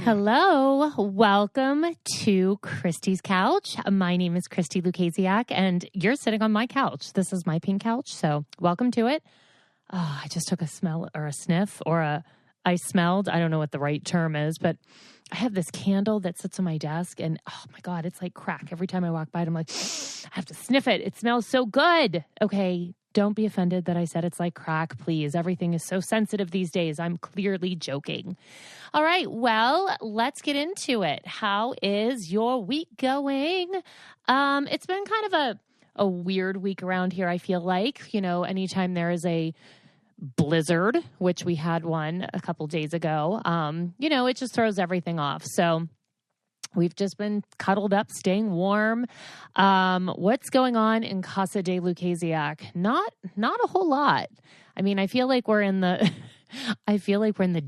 Hello. Welcome to Christi's couch. My name is Christi Lukasiak, and you're sitting on my couch. This is my pink couch, so welcome to it. Oh, I just took a smell or a sniff I smelled. I don't know what the right term is, but I have this candle that sits on my desk, and oh my God, it's like crack. Every time I walk by it, I'm like, I have to sniff it. It smells so good. Okay. Don't be offended that I said it's like crack, please. Everything is so sensitive these days. I'm clearly joking. All right, well, let's get into it. How is your week going? It's been kind of a weird week around here, I feel like. You know, anytime there is a blizzard, which we had one a couple days ago, it just throws everything off. So we've just been cuddled up, staying warm. What's going on in Casa de Lukasiak? Not a whole lot. I mean, I feel like we're in the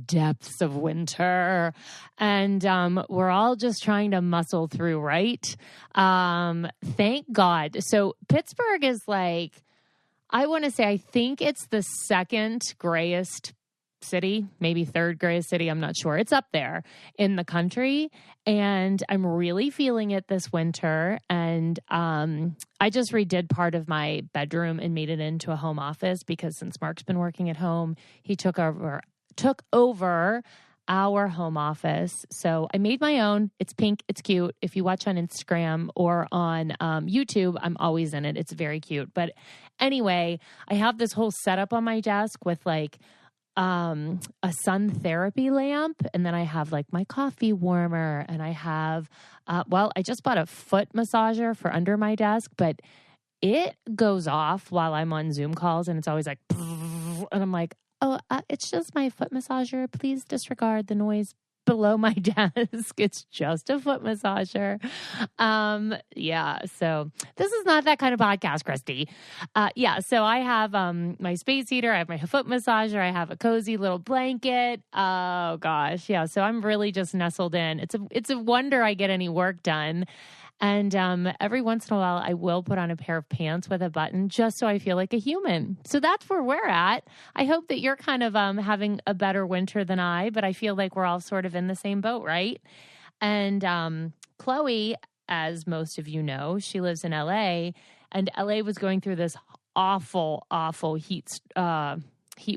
depths of winter, and we're all just trying to muscle through, right? Thank God. So Pittsburgh is like, I want to say, I think it's the second grayest city, maybe third grayest city. I'm not sure. It's up there in the country, and I'm really feeling it this winter. And I just redid part of my bedroom and made it into a home office because since Mark's been working at home, he took over our home office. So I made my own. It's pink. It's cute. If you watch on Instagram or on YouTube, I'm always in it. It's very cute. But anyway, I have this whole setup on my desk with like a sun therapy lamp. And then I have like my coffee warmer, and I have, I just bought a foot massager for under my desk, but it goes off while I'm on Zoom calls, and it's always like, and I'm like, it's just my foot massager. Please disregard the noise below my desk. It's just a foot massager. So this is not that kind of podcast, Christi. So I have my space heater, I have my foot massager, I have a cozy little blanket. Oh gosh. Yeah. So I'm really just nestled in. It's a wonder I get any work done. And every once in a while, I will put on a pair of pants with a button just so I feel like a human. So that's where we're at. I hope that you're kind of having a better winter than I, but I feel like we're all sort of in the same boat, right? And Chloe, as most of you know, she lives in LA, and LA was going through this awful heat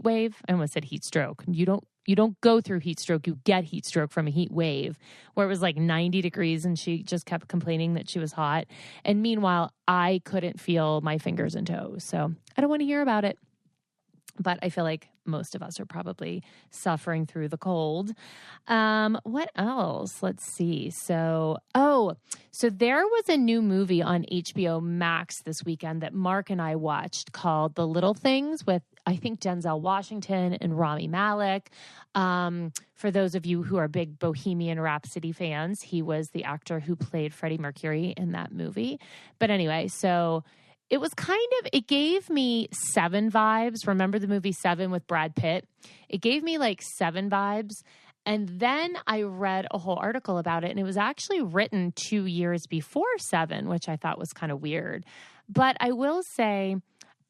wave. I almost said heat stroke. You don't go through heat stroke. You get heat stroke from a heat wave where it was like 90 degrees and she just kept complaining that she was hot. And meanwhile, I couldn't feel my fingers and toes. So I don't want to hear about it. But I feel like most of us are probably suffering through the cold. What else? Let's see. So there was a new movie on HBO Max this weekend that Mark and I watched called The Little Things with, I think, Denzel Washington and Rami Malek. For those of you who are big Bohemian Rhapsody fans, he was the actor who played Freddie Mercury in that movie. But anyway, so it was it gave me Seven vibes. Remember the movie Seven with Brad Pitt? It gave me like Seven vibes. And then I read a whole article about it, and it was actually written 2 years before Seven, which I thought was kind of weird. But I will say,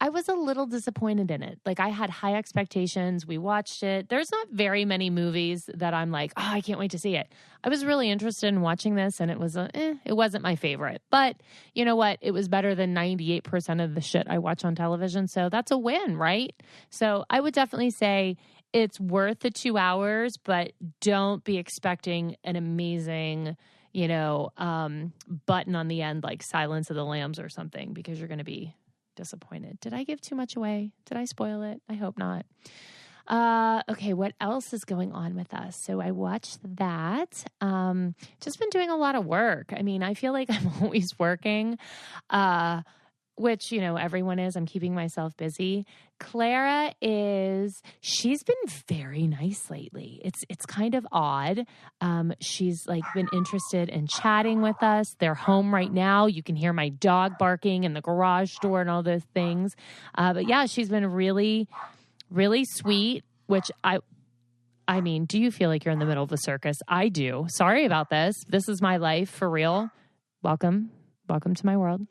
I was a little disappointed in it. Like, I had high expectations. We watched it. There's not very many movies that I'm like, I can't wait to see it. I was really interested in watching this, and it wasn't my favorite. But you know what? It was better than 98% of the shit I watch on television. So that's a win, right? So I would definitely say it's worth the 2 hours, but don't be expecting an amazing, button on the end like Silence of the Lambs or something, because you're going to be disappointed. Did I give too much away? Did I spoil it? I hope not. Okay, what else is going on with us? So I watched that. Just been doing a lot of work. I mean, I feel like I'm always working, which, everyone is. I'm keeping myself busy. Clara she's been very nice lately. It's kind of odd. She's like been interested in chatting with us. They're home right now. You can hear my dog barking in the garage door and all those things. But yeah, she's been really, really sweet, which I mean, do you feel like you're in the middle of a circus? I do. Sorry about this. This is my life for real. Welcome to my world.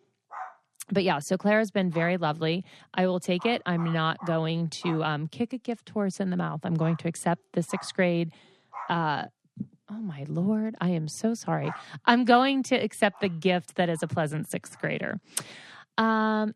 But yeah, so Clara's been very lovely. I will take it. I'm not going to kick a gift horse in the mouth. I'm going to accept the 6th grade. Oh Oh my Lord, I am so sorry. I'm going to accept the gift that is a pleasant sixth grader. And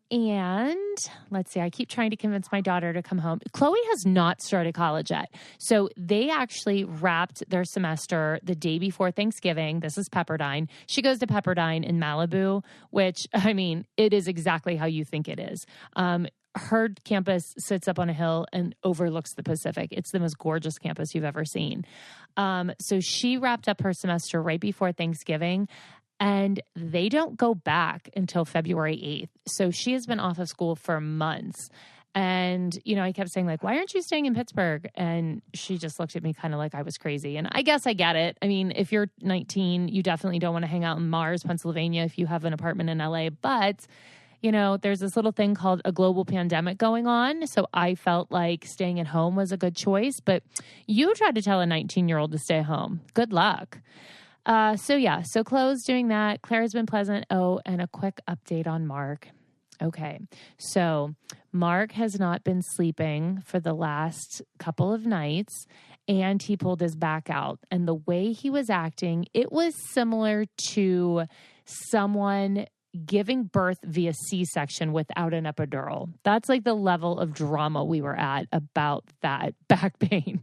let's see, I keep trying to convince my daughter to come home. Chloe has not started college yet. So they actually wrapped their semester the day before Thanksgiving. This is Pepperdine. She goes to Pepperdine in Malibu, which, I mean, it is exactly how you think it is. Her campus sits up on a hill and overlooks the Pacific. It's the most gorgeous campus you've ever seen. So she wrapped up her semester right before Thanksgiving. And they don't go back until February 8th. So she has been off of school for months. And, you know, I kept saying, like, why aren't you staying in Pittsburgh? And she just looked at me kind of like I was crazy. And I guess I get it. I mean, if you're 19, you definitely don't want to hang out in Mars, Pennsylvania, if you have an apartment in LA. But, you know, there's this little thing called a global pandemic going on. So I felt like staying at home was a good choice. But you tried to tell a 19-year-old to stay home. Good luck. So Chloe's doing that. Claire's been pleasant. Oh, and a quick update on Mark. Okay. So Mark has not been sleeping for the last couple of nights, and he pulled his back out. And the way he was acting, it was similar to someone giving birth via C-section without an epidural. That's like the level of drama we were at about that back pain.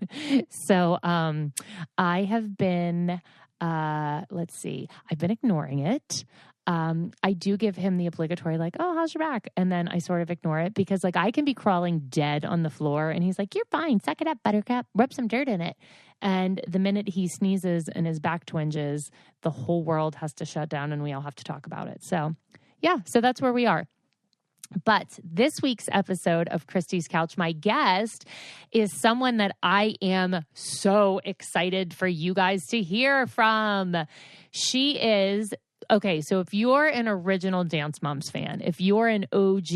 So I have been... let's see. I've been ignoring it. I do give him the obligatory, like, oh, how's your back? And then I sort of ignore it because, like, I can be crawling dead on the floor and he's like, you're fine. Suck it up, buttercup. Rub some dirt in it. And the minute he sneezes and his back twinges, the whole world has to shut down and we all have to talk about it. So, yeah, so that's where we are. But this week's episode of Christi's Couch, my guest is someone that I am so excited for you guys to hear from. She is, okay, so if you're an original Dance Moms fan, if you're an OG,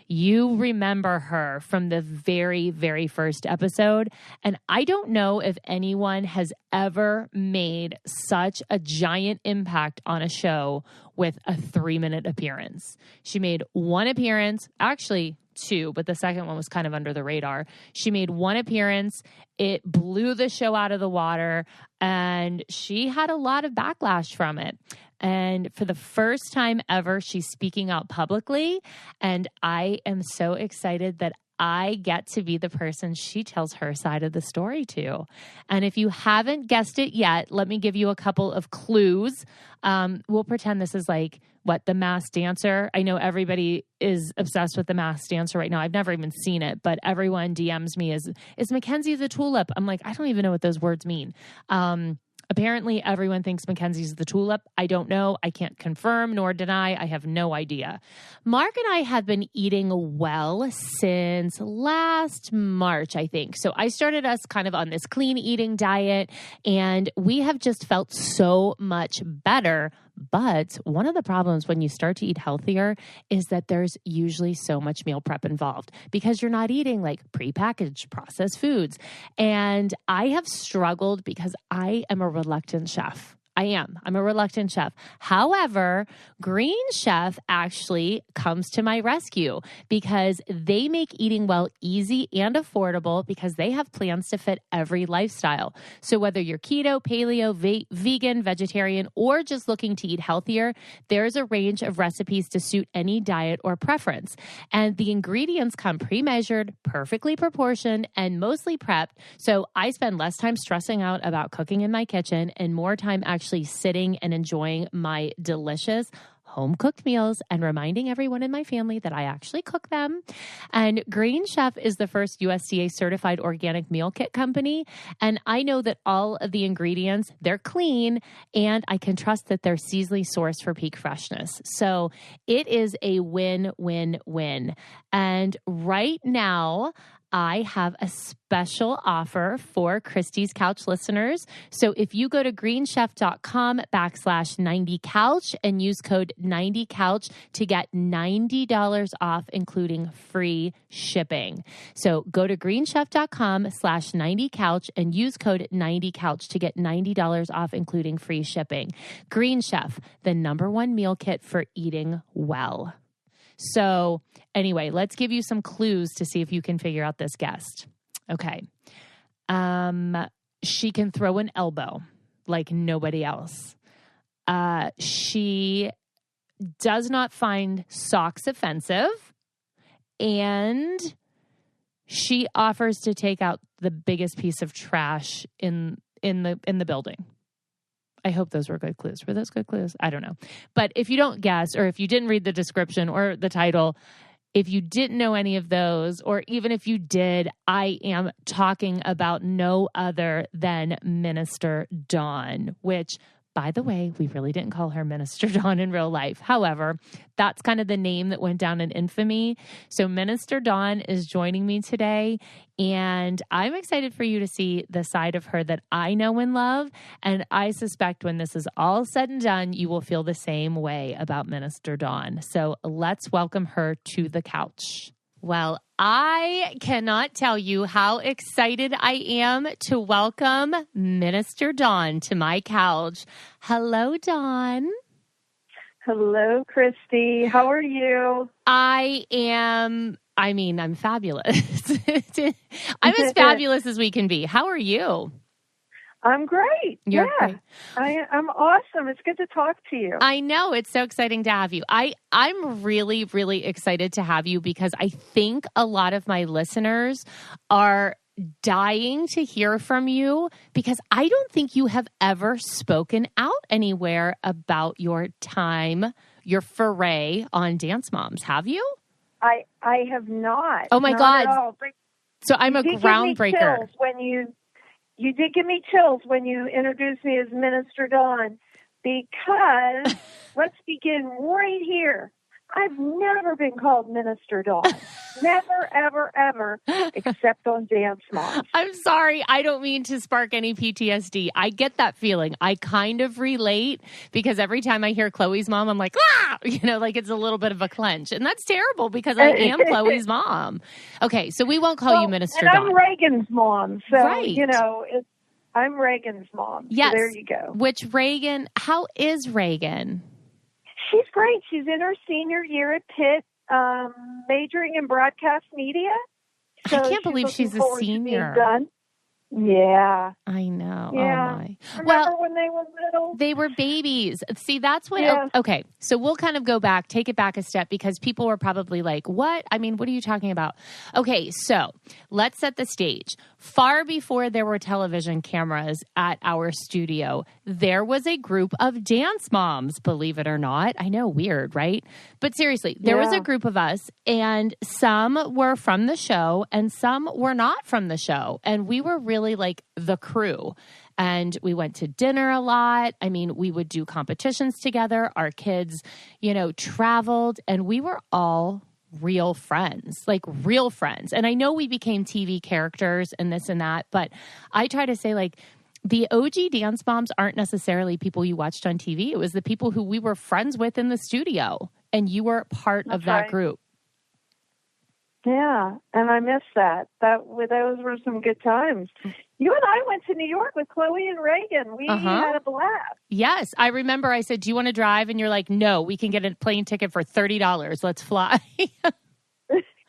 you remember her from the very, very first episode. And I don't know if anyone has ever made such a giant impact on a show with a 3-minute appearance. She made one appearance, actually 2, but the second one was kind of under the radar. She made one appearance. It blew the show out of the water, and she had a lot of backlash from it. And for the first time ever, she's speaking out publicly, and I am so excited that I get to be the person she tells her side of the story to. And if you haven't guessed it yet, let me give you a couple of clues. We'll pretend this is like, The Masked Dancer. I know everybody is obsessed with The Masked Dancer right now. I've never even seen it, but everyone DMs me, is Mackenzie the tulip? I'm like, I don't even know what those words mean. Apparently, everyone thinks Mackenzie's the tulip. I don't know. I can't confirm nor deny. I have no idea. Mark and I have been eating well since last March, I think. So I started us kind of on this clean eating diet, and we have just felt so much better. But one of the problems when you start to eat healthier is that there's usually so much meal prep involved because you're not eating like prepackaged processed foods. And I have struggled because I am a reluctant chef. I'm a reluctant chef. However, Green Chef actually comes to my rescue because they make eating well easy and affordable because they have plans to fit every lifestyle. So whether you're keto, paleo, vegan, vegetarian, or just looking to eat healthier, there's a range of recipes to suit any diet or preference. And the ingredients come pre-measured, perfectly proportioned, and mostly prepped. So I spend less time stressing out about cooking in my kitchen and more time actually sitting and enjoying my delicious home-cooked meals and reminding everyone in my family that I actually cook them. And Green Chef is the first USDA-certified organic meal kit company. And I know that all of the ingredients, they're clean, and I can trust that they're seasonally sourced for peak freshness. So it is a win-win-win. And right now, I have a special offer for Christi's Couch listeners. So if you go to greenchef.com/90couch and use code 90couch to get $90 off, including free shipping. So go to greenchef.com/90couch and use code 90couch to get $90 off, including free shipping. Green Chef, the #1 meal kit for eating well. So anyway, let's give you some clues to see if you can figure out this guest. Okay. she can throw an elbow like nobody else. She does not find socks offensive, and she offers to take out the biggest piece of trash in the building. I hope those were good clues. Were those good clues? I don't know. But if you don't guess, or if you didn't read the description or the title, if you didn't know any of those, or even if you did, I am talking about no other than Minister Dawn, which, by the way, we really didn't call her Minister Dawn in real life. However, that's kind of the name that went down in infamy. So Minister Dawn is joining me today, and I'm excited for you to see the side of her that I know and love. And I suspect when this is all said and done, you will feel the same way about Minister Dawn. So let's welcome her to the couch. Well, I cannot tell you how excited I am to welcome Minister Dawn to my couch. Hello, Dawn. Hello, Christi. How are you? I'm fabulous. I'm as fabulous as we can be. How are you? I'm great. You're great. I'm awesome. It's good to talk to you. I know. It's so exciting to have you. I'm really, really excited to have you because I think a lot of my listeners are dying to hear from you because I don't think you have ever spoken out anywhere about your your foray on Dance Moms. Have you? I have not. Oh my God. So I'm a groundbreaker. You did give me chills when you introduced me as Minister Dawn, because let's begin right here. I've never been called Minister Dawn. Never, ever, ever, except on Dance Moms. I'm sorry. I don't mean to spark any PTSD. I get that feeling. I kind of relate because every time I hear Chloe's mom, I'm like, ah! Like it's a little bit of a clench. And that's terrible because I am Chloe's mom. Okay, so we won't call you Minister Dawn. I'm Reagan's mom. So, right. I'm Reagan's mom. Yes. So there you go. Which Reagan, how is Reagan? She's great. She's in her senior year at Pitt, majoring in broadcast media. So I can't believe she's a senior. Yeah. I know. Yeah. Oh my. Remember when they were little? They were babies. See, that's what. Yeah. Okay. So we'll kind of take it back a step because people were probably like, what? I mean, what are you talking about? Okay. So let's set the stage. Far before there were television cameras at our studio, there was a group of dance moms, believe it or not. I know, weird, right? But seriously, there was a group of us, and some were from the show and some were not from the show. And we were really like the crew. And we went to dinner a lot. I mean, we would do competitions together. Our kids, traveled, and we were all real friends, like real friends. And I know we became TV characters and this and that, but I try to say like the OG Dance Moms aren't necessarily people you watched on TV. It was the people who we were friends with in the studio, and you were part of that group. Yeah, and I miss that. Those were some good times. You and I went to New York with Chloe and Reagan. We had a blast. Yes, I remember I said, do you want to drive? And you're like, no, we can get a plane ticket for $30. Let's fly.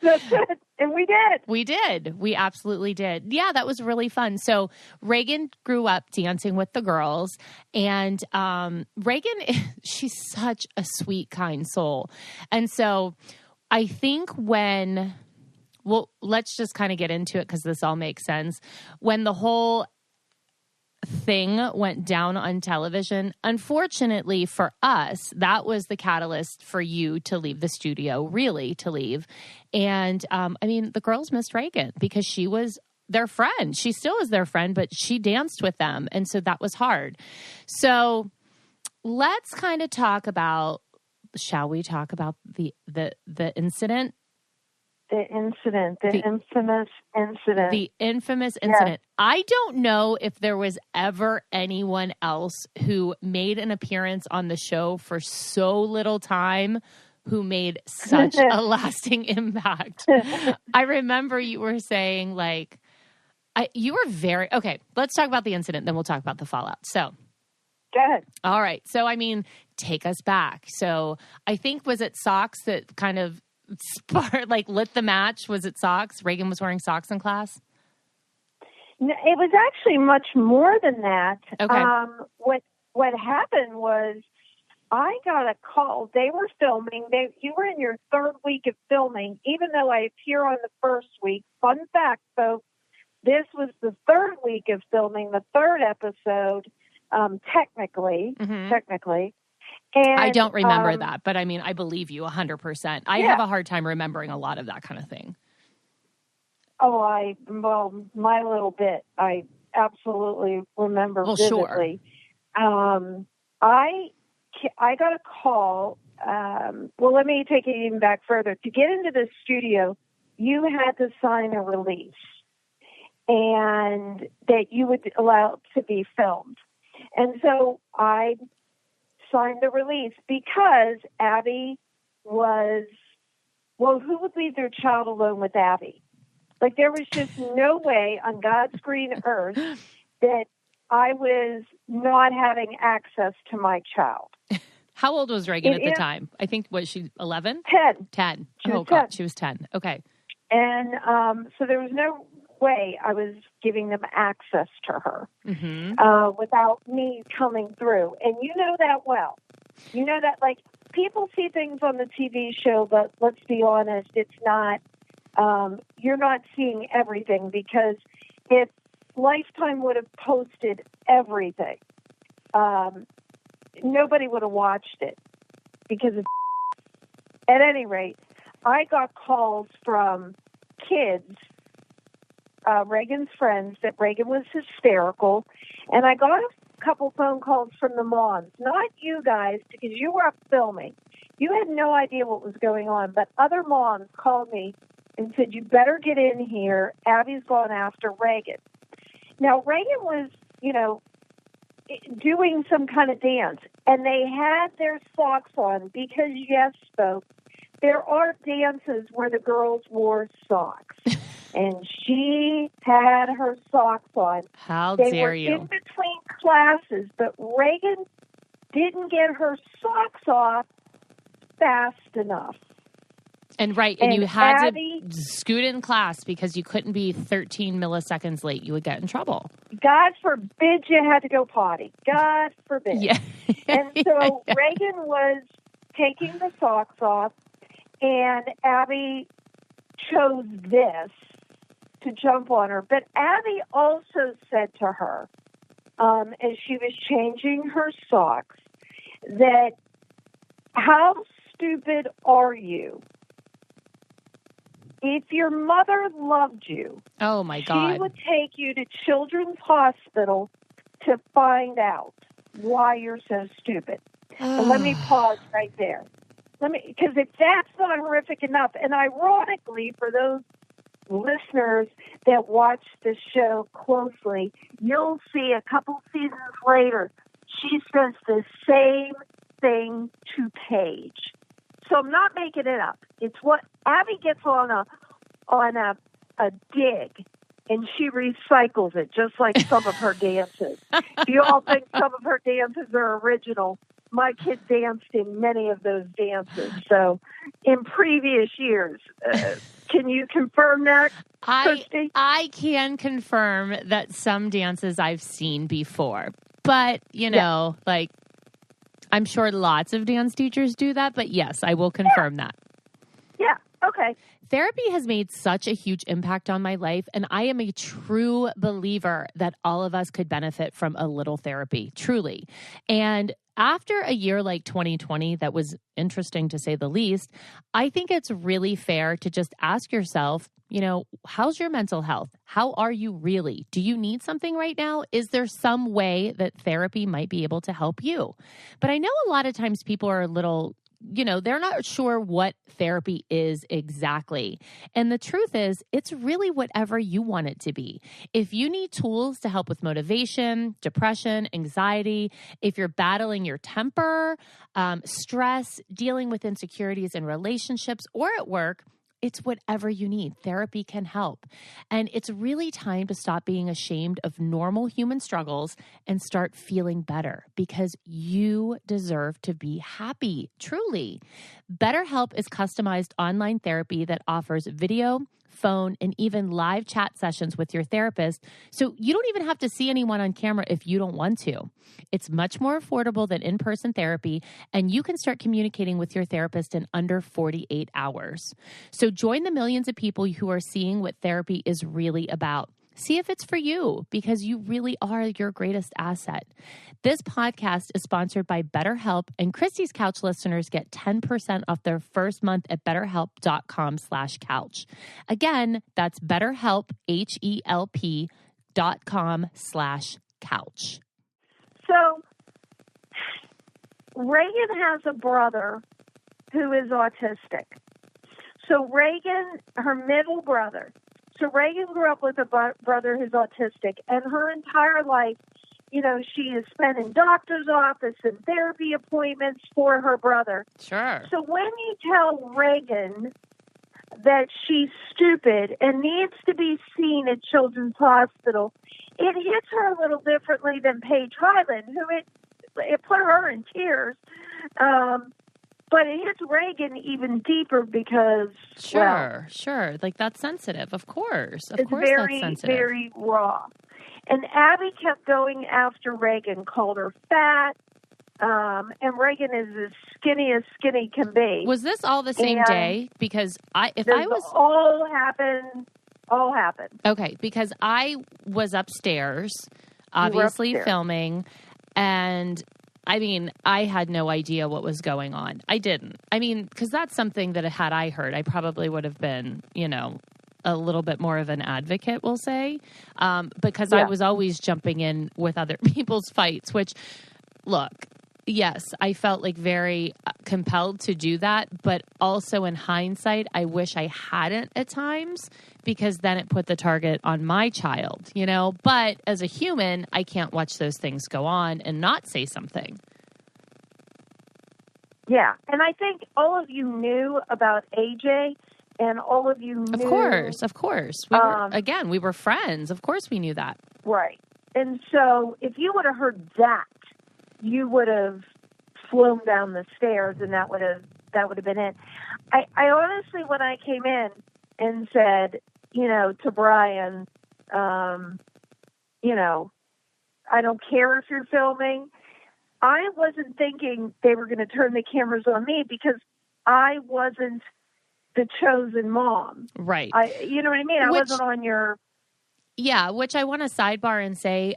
That's it. And we did. We did. We absolutely did. Yeah, that was really fun. So Reagan grew up dancing with the girls. And Reagan, she's such a sweet, kind soul. And so I think let's just kind of get into it because this all makes sense. When the whole thing went down on television, unfortunately for us, that was the catalyst for you to leave the studio, really to leave. And the girls missed Reagan because she was their friend. She still is their friend, but she danced with them. And so that was hard. So let's kind of talk about, shall we talk about the incident? The infamous incident. The infamous incident. Yes. I don't know if there was ever anyone else who made an appearance on the show for so little time who made such a lasting impact. I remember you were saying you were very, okay, let's talk about the incident, then we'll talk about the fallout. So. Go ahead. All right. So, take us back. So I think, was it socks that kind of lit the match? Was it socks? Reagan was wearing socks in class? It was actually much more than that. Okay. What happened was I got a call. They were filming. You were in your third week of filming, even though I appear on the first week. Fun fact, folks, this was the third week of filming, the third episode, technically. And I don't remember that, but I mean, I believe you 100%. I have a hard time remembering a lot of that kind of thing. Oh, my little bit, I absolutely remember vividly. Sure. I got a call. Let me take it even back further. To get into the studio, you had to sign a release, and that you would allow to be filmed. And so I signed the release because Abby was, who would leave their child alone with Abby? Like, there was just no way on God's green earth that I was not having access to my child. How old was Reagan at the time? I think, was she 11? 10. God, she was 10. Okay. And so there was no way I was giving them access to her without me coming through. And you know that well. You know that, like, people see things on the TV show, but let's be honest, it's not, you're not seeing everything, because if Lifetime would have posted everything, nobody would have watched it because of. At any rate, I got calls from kids, Reagan's friends, that Reagan was hysterical, and I got a couple phone calls from the moms. Not you guys, because you were up filming. You had no idea what was going on, but other moms called me and said, "You better get in here. Abby's gone after Reagan." Now, Reagan was, doing some kind of dance, and they had their socks on because, yes, folks, there are dances where the girls wore socks, and she had her socks on. How they dare were you? In between classes, but Reagan didn't get her socks off fast enough. And you had to scoot in class because you couldn't be 13 milliseconds late. You would get in trouble. God forbid you had to go potty. God forbid. Yeah. And so Reagan was taking the socks off, and Abby chose this to jump on her. But Abby also said to her, as she was changing her socks, that, how stupid are you? If your mother loved you, oh my God, she would take you to Children's Hospital to find out why you're so stupid. And let me pause right there. Because if that's not horrific enough, and ironically, for those listeners that watch the show closely, you'll see a couple seasons later, she says the same thing to Paige. So I'm not making it up. It's what Abby gets on a dig, and she recycles it, just like some of her dances. If you all think some of her dances are original, my kid danced in many of those dances. So in previous years, can you confirm that, Christi? I can confirm that some dances I've seen before. But, like, I'm sure lots of dance teachers do that. But yes, I will confirm that. Yeah, okay. Therapy has made such a huge impact on my life, and I am a true believer that all of us could benefit from a little therapy, truly. And after a year like 2020 that was interesting to say the least, I think it's really fair to just ask yourself, how's your mental health? How are you really? Do you need something right now? Is there some way that therapy might be able to help you? But I know a lot of times people are a little, they're not sure what therapy is exactly. And the truth is, it's really whatever you want it to be. If you need tools to help with motivation, depression, anxiety, if you're battling your temper, stress, dealing with insecurities in relationships or at work, it's whatever you need. Therapy can help. And it's really time to stop being ashamed of normal human struggles and start feeling better, because you deserve to be happy, truly. BetterHelp is customized online therapy that offers video, phone, and even live chat sessions with your therapist. So you don't even have to see anyone on camera if you don't want to. It's much more affordable than in-person therapy, and you can start communicating with your therapist in under 48 hours. So join the millions of people who are seeing what therapy is really about. See if it's for you, because you really are your greatest asset. This podcast is sponsored by BetterHelp, and Christi's Couch listeners get 10% off their first month at betterhelp.com/couch. Again, that's BetterHelp, HELP.com/couch. So Reagan has a brother who is autistic. So Reagan, her middle brother. So Reagan grew up with a brother who's autistic, and her entire life, she is spent in doctor's office and therapy appointments for her brother. Sure. So when you tell Reagan that she's stupid and needs to be seen at Children's Hospital, it hits her a little differently than Paige Highland, who it put her in tears. But it hits Reagan even deeper because, Sure. Like, that's sensitive. Of course. Of course very, that's sensitive. very raw. And Abby kept going after Reagan, called her fat, and Reagan is as skinny can be. Was this all the same day? Because all happened. Okay, because I was upstairs, obviously filming, and I had no idea what was going on. I didn't. Because that's something that had I heard, I probably would have been, a little bit more of an advocate, we'll say, because I was always jumping in with other people's fights, which, look, yes, I felt like very compelled to do that, but also in hindsight, I wish I hadn't at times, because then it put the target on my child, But as a human, I can't watch those things go on and not say something. Yeah, and I think all of you knew about AJ, and all of you knew... Of course. We were friends. Of course we knew that. Right. And so if you would have heard that, you would have flown down the stairs, and that would have been it. I honestly, when I came in and said, to Brian, I don't care if you're filming, I wasn't thinking they were going to turn the cameras on me, because I wasn't the chosen mom. Right. You know what I mean? I wasn't on your... Yeah, which I want to sidebar and say,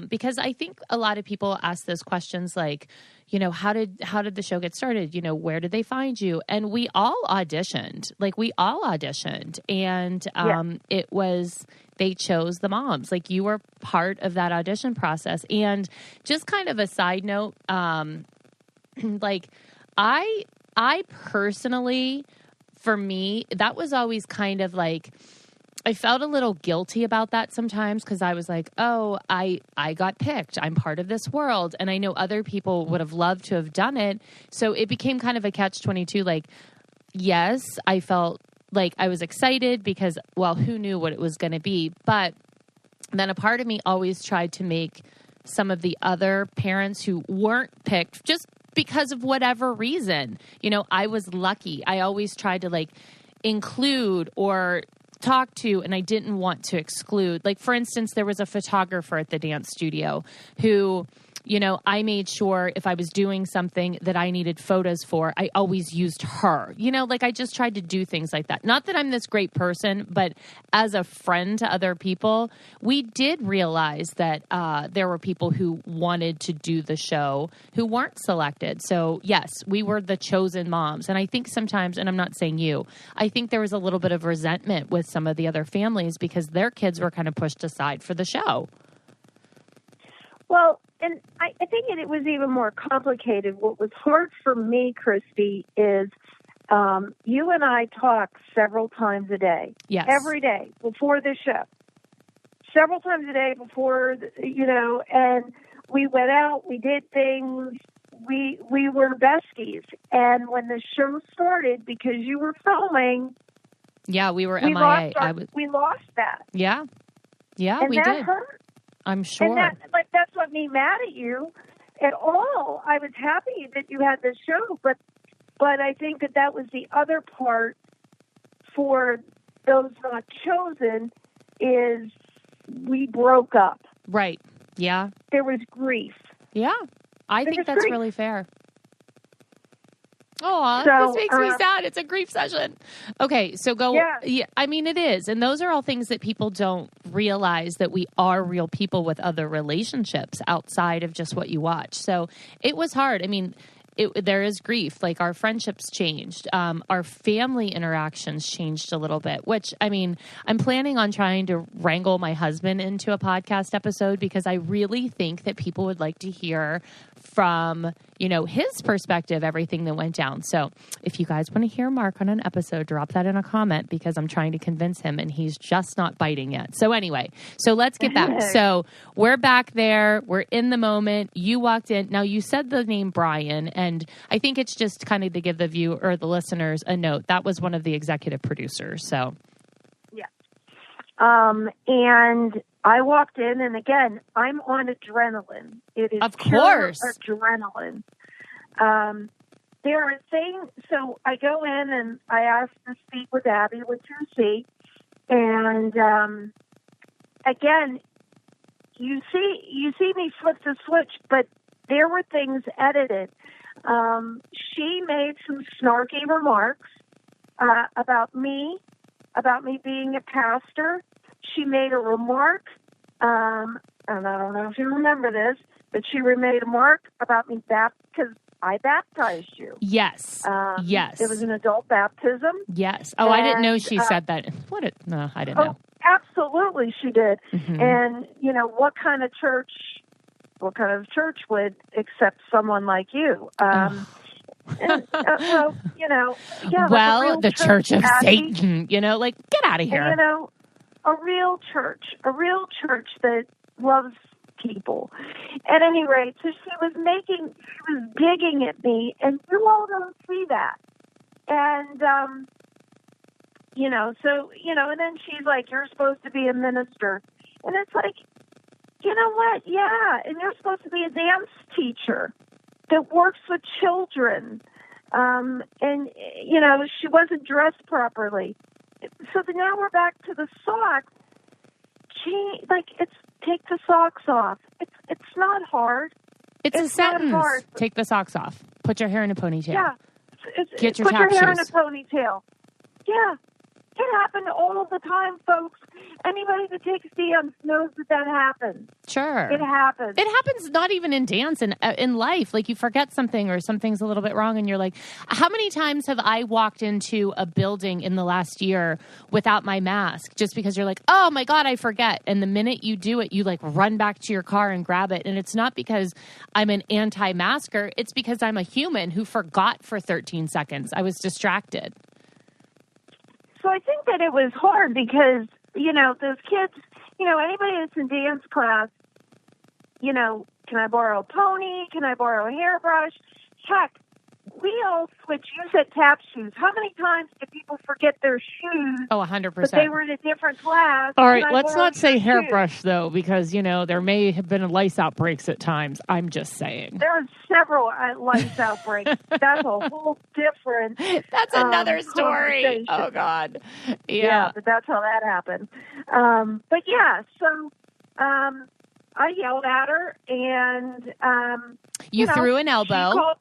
because I think a lot of people ask those questions like, how did the show get started? Where did they find you? And we all auditioned. And it was, they chose the moms. Like, you were part of that audition process. And just kind of a side note, like, I personally, for me, that was always kind of like, I felt a little guilty about that sometimes, because I was like, oh, I got picked. I'm part of this world. And I know other people would have loved to have done it. So it became kind of a catch-22. Like, yes, I felt like I was excited because, well, who knew what it was going to be? But then a part of me always tried to make some of the other parents who weren't picked, just because of whatever reason. I was lucky. I always tried to, include or talk to, and I didn't want to exclude. Like, for instance, there was a photographer at the dance studio who, I made sure if I was doing something that I needed photos for, I always used her. I just tried to do things like that. Not that I'm this great person, but as a friend to other people, we did realize that there were people who wanted to do the show who weren't selected. So, yes, we were the chosen moms. And I think sometimes, and I'm not saying you, I think there was a little bit of resentment with some of the other families because their kids were kind of pushed aside for the show. Well, and I think it was even more complicated. What was hard for me, Christi, is you and I talk several times a day. Yes. Every day before the show. Several times a day before, and we went out, we did things, we were besties. And when the show started, because you were filming... Yeah, we were MIA. We lost that. Yeah. Yeah, and we that did. Hurt. I'm sure. And that's what made me mad at you at all. I was happy that you had this show, but I think that was the other part for those not chosen is we broke up. Right. Yeah. There was grief. Yeah. I think that's grief. really fair. Oh, So, this makes me sad. It's a grief session. Okay, so go. Yeah, I mean, it is. And those are all things that people don't realize, that we are real people with other relationships outside of just what you watch. So it was hard. I mean, there is grief. Like, our friendships changed. Our family interactions changed a little bit, which, I mean, I'm planning on trying to wrangle my husband into a podcast episode, because I really think that people would like to hear from, you know, his perspective, everything that went down. So if you guys want to hear Mark on an episode, drop that in a comment, because I'm trying to convince him and he's just not biting yet. So anyway, so let's get back. So we're back there. We're in the moment. You walked in. Now, you said the name Brian, and I think it's just kind of to give the viewer or the listeners a note. That was one of the executive producers. So yeah. And I walked in, and again, I'm on adrenaline. It is of course adrenaline. There are things. So I go in and I ask to speak with Abby, which you see, and again, you see me flip the switch, but there were things edited. She made some snarky remarks about me being a pastor. She made a remark, and I don't know if you remember this, but she made a remark about me because I baptized you. Yes. Yes. It was an adult baptism. Yes. Oh, I didn't know she said that. No, I didn't know. Absolutely, she did. Mm-hmm. And, you know, what kind of church would accept someone like you? And, well, you know, yeah. Well, the Church of Abby, Satan, you know, like, get out of here. And, you know, a real church that loves people. At any rate, so she was digging at me, and you all don't see that. And, you know, so, you know, and then she's like, you're supposed to be a minister. And it's like, you know what? Yeah. And you're supposed to be a dance teacher that works with children. And, you know, she wasn't dressed properly. So now we're back to the socks. It's take the socks off. It's not hard. It's a sentence. Take the socks off. Put your hair in a ponytail. Yeah. Get your put your hair in shoes. a ponytail. Yeah. It happened all the time, folks. Anybody that takes dance knows that happens. Sure. It happens. It happens not even in dance, in life. Like, you forget something or something's a little bit wrong, and you're like, how many times have I walked into a building in the last year without my mask, just because you're like, oh my God, I forget. And the minute you do it, you like run back to your car and grab it. And it's not because I'm an anti-masker. It's because I'm a human who forgot for 13 seconds. I was distracted. So I think that it was hard because, you know, those kids, you know, anybody that's in dance class, you know, can I borrow a pony? Can I borrow a hairbrush? Heck, we all switch. You said tap shoes. How many times did people forget their shoes? Oh, 100%. But they were in a different class. All right, let's not say hairbrush, though, because, you know, there may have been lice outbreaks at times. I'm just saying. There are several lice outbreaks. That's a whole different That's another story. Oh, God. Yeah, but that's how that happened. But, yeah, so I yelled at her, and you threw an elbow.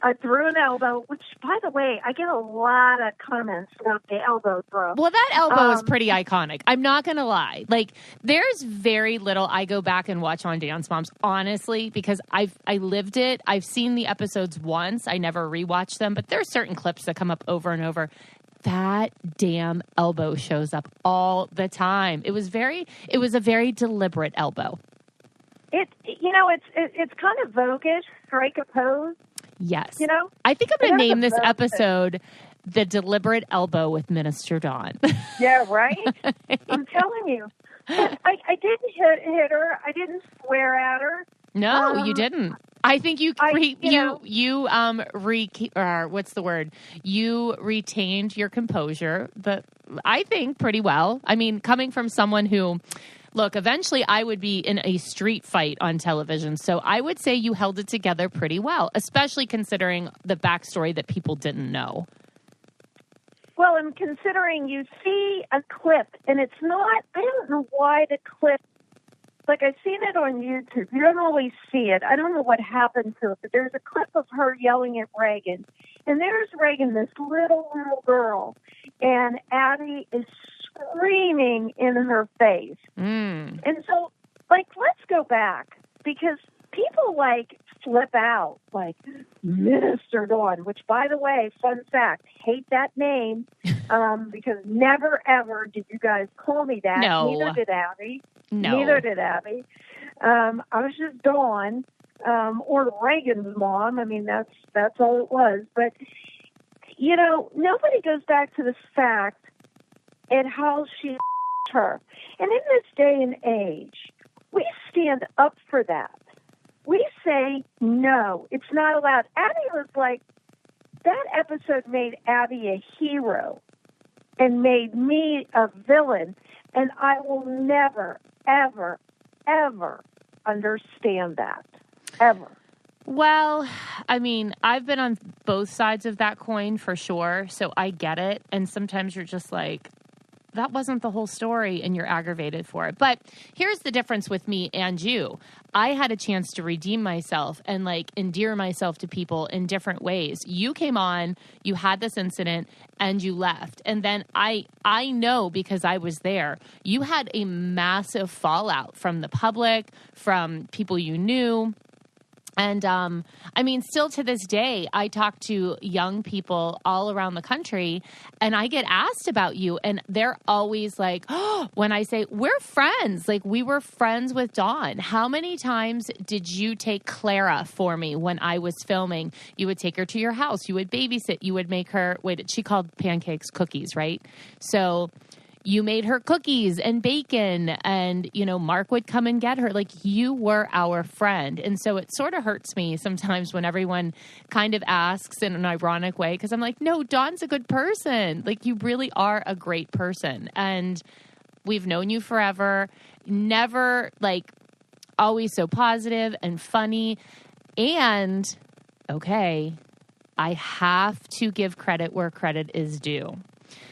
I threw an elbow, which, by the way, I get a lot of comments about the elbow throw. Well, that elbow is pretty iconic. I'm not going to lie. Like, there's very little I go back and watch on Dance Moms, honestly, because I lived it. I've seen the episodes once. I never rewatch them, but there's certain clips that come up over and over. That damn elbow shows up all the time. It was a very deliberate elbow. It's kind of voguish, strike a pose. Yes. You know? I think I'm going to name this episode The Deliberate Elbow with Minister Dawn. Yeah, right? I'm telling you. I didn't hit her. I didn't swear at her. No, you didn't. I think you retained your composure, I think pretty well. I mean, coming from someone who, look, eventually I would be in a street fight on television. So I would say you held it together pretty well, especially considering the backstory that people didn't know. Well, and considering you see a clip, and it's not, I don't know why the clip, like I've seen it on YouTube. You don't always see it. I don't know what happened to it, but there's a clip of her yelling at Reagan. And there's Reagan, this little girl, and Abby is screaming in her face. And so, like, let's go back, because people, like, flip out, like, Minister Dawn, which, by the way, fun fact, hate that name, because never, ever did you guys call me that. No. Neither did Abby. No. Neither did Abby. I was just Dawn, or Reagan's mom. I mean, that's all it was. But, you know, nobody goes back to the fact and how she her. And in this day and age, we stand up for that. We say, no, it's not allowed. Abby was like, that episode made Abby a hero and made me a villain. And I will never, ever, ever understand that. Ever. Well, I mean, I've been on both sides of that coin for sure, so I get it. And sometimes you're just like, that wasn't the whole story, and you're aggravated for it. But here's the difference with me and you. I had a chance to redeem myself and, like, endear myself to people in different ways. You came on, you had this incident, and you left. And then I know, because I was there, you had a massive fallout from the public, from people you knew. And, I mean, still to this day, I talk to young people all around the country, and I get asked about you, and they're always like, oh, when I say, we're friends, like, we were friends with Dawn. How many times did you take Clara for me when I was filming? You would take her to your house. You would babysit. You would make her, she called pancakes cookies, right? So you made her cookies and bacon, and, you know, Mark would come and get her. Like, you were our friend. And so it sort of hurts me sometimes when everyone kind of asks in an ironic way, because I'm like, no, Dawn's a good person. Like, you really are a great person. And we've known you forever. Never, like, always so positive and funny. And, okay, I have to give credit where credit is due.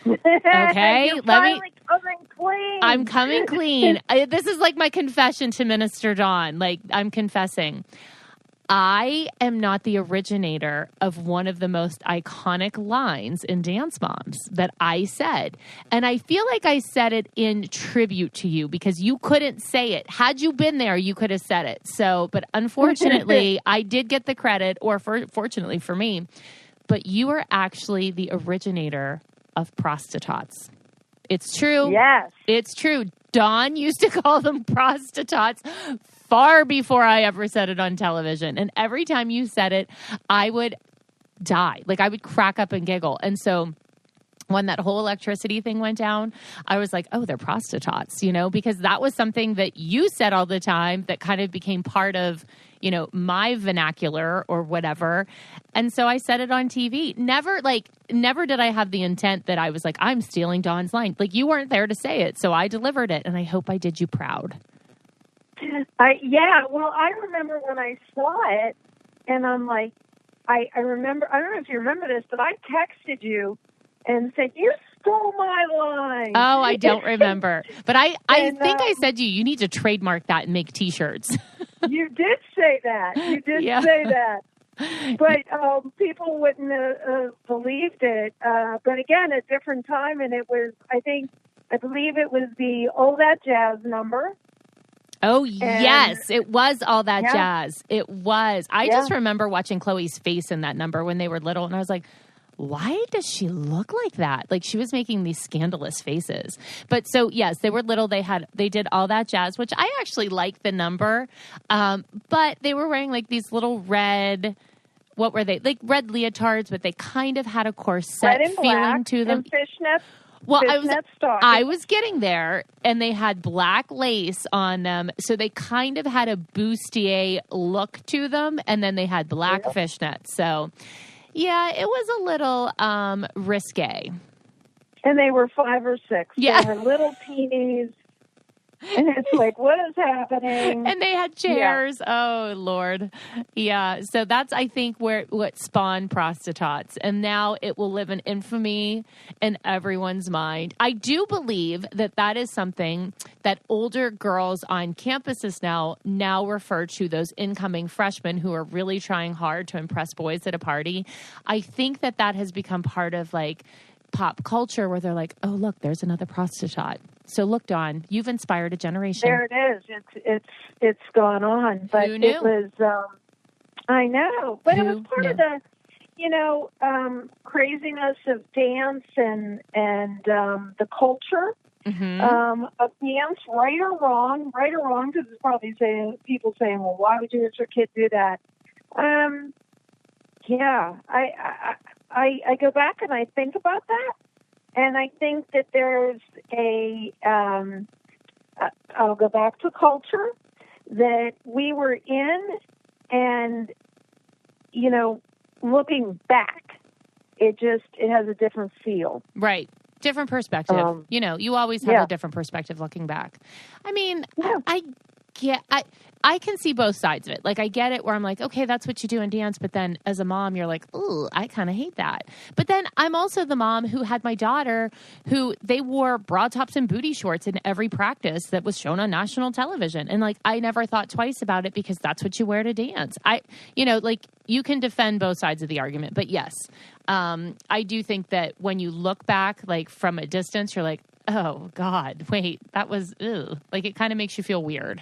Okay, I'm coming clean. This is like my confession to Minister Dawn. Like, I'm confessing. I am not the originator of one of the most iconic lines in Dance Moms that I said. And I feel like I said it in tribute to you, because you couldn't say it. Had you been there, you could have said it. So, but unfortunately, I did get the credit, or fortunately for me, but you are actually the originator of prostitutes. It's true. Yes. It's true. Dawn used to call them prostitutes far before I ever said it on television. And every time you said it, I would die. Like, I would crack up and giggle. And so when that whole electricity thing went down, I was like, oh, they're prostitutes, you know, because that was something that you said all the time that kind of became part of, you know, my vernacular or whatever. And so I said it on TV. Never did I have the intent that I was like, I'm stealing Dawn's line. Like, you weren't there to say it. So I delivered it, and I hope I did you proud. Yeah, well, I remember when I saw it, and I'm like, I remember, I don't know if you remember this, but I texted you and said, you stole my line. Oh, I don't remember. But I think I said to you, you need to trademark that and make T-shirts. You did say that. You did say that. But people wouldn't have believed it. But again, a different time, and it was, I believe it was the All That Jazz number. Oh, yes. It was All That Jazz. It was. I just remember watching Chloe's face in that number when they were little, and I was like, why does she look like that? Like, she was making these scandalous faces. But so, yes, they were little. They did All That Jazz, which I actually like the number. But they were wearing like these little red, what were they? Like red leotards, but they kind of had a corset feeling to them. And fishnets. Well, I was getting there, and they had black lace on them, so they kind of had a bustier look to them, and then they had black fishnets. So, yeah, it was a little risque. And they were 5 or 6. Yeah. They were little teenies. And it's like, what is happening? And they had chairs. Yeah. Oh, Lord. Yeah. So that's, I think, what spawned prostitutes. And now it will live in infamy in everyone's mind. I do believe that is something that older girls on campuses now refer to, those incoming freshmen who are really trying hard to impress boys at a party. I think that has become part of like pop culture where they're like, oh, look, there's another prostitute. So look, Dawn, you've inspired a generation. There it is. It's gone on, but Who knew? It was. I know, but it was part of the, craziness of dance and the culture of dance, right or wrong, because it's probably people saying, well, why would you let your kid do that? Yeah, I go back and I think about that. And I think that there's I'll go back to culture that we were in, and, looking back, it has a different feel. Right. Different perspective. You always have a different perspective looking back. I mean, I can see both sides of it. Like, I get it where I'm like, okay, that's what you do in dance. But then as a mom, you're like, ooh, I kind of hate that. But then I'm also the mom who had my daughter who they wore bra tops and booty shorts in every practice that was shown on national television. And like, I never thought twice about it because that's what you wear to dance. You can defend both sides of the argument. But yes, I do think that when you look back, like from a distance, you're like, oh God, wait, that was, ew. Like, it kind of makes you feel weird.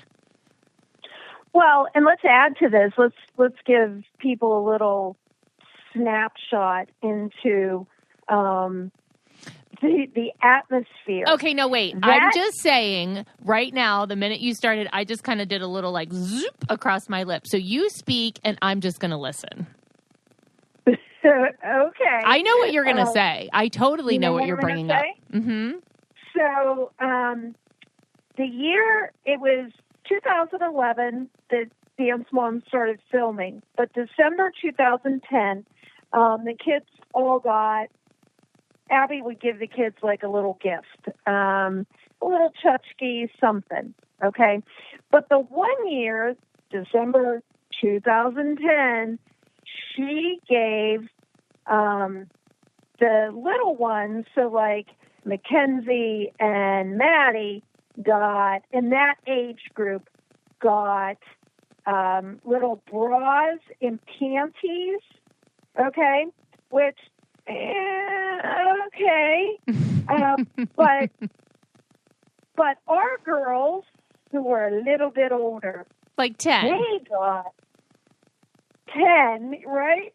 Well, and let's add to this. Let's give people a little snapshot into the atmosphere. Okay, no, wait. I'm just saying right now, the minute you started, I just kind of did a little like zoop across my lips. So you speak, and I'm just going to listen. Okay. I know what you're going to say. I totally know what you're bringing up. Mm-hmm. So the year, it was 2011, the Dance Mom started filming. But December 2010, the kids all got, Abby would give the kids like a little gift, a little tchotchke, something, okay? But the one year, December 2010, she gave the little ones, so like Mackenzie and Maddie got, in that age group, got little bras and panties, okay? Which, okay. But our girls, who were a little bit older, like 10, they got 10, right?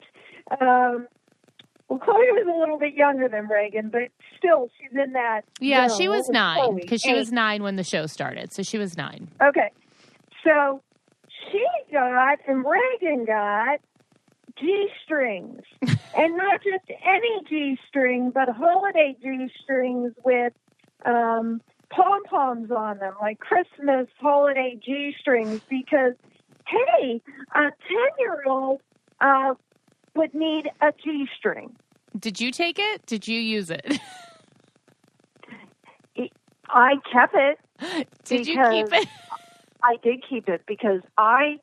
Well, Chloe was a little bit younger than Reagan, but still, she's in that. Yeah, she was 9, because she was 9 when the show started, so she was 9. Okay. So she got, and Reagan got, G-strings. And not just any G-string, but holiday G-strings with pom-poms on them, like Christmas holiday G-strings, because, hey, a 10-year-old would need a G-string. Did you take it? Did you use it? I kept it. Did you keep it? I did keep it because I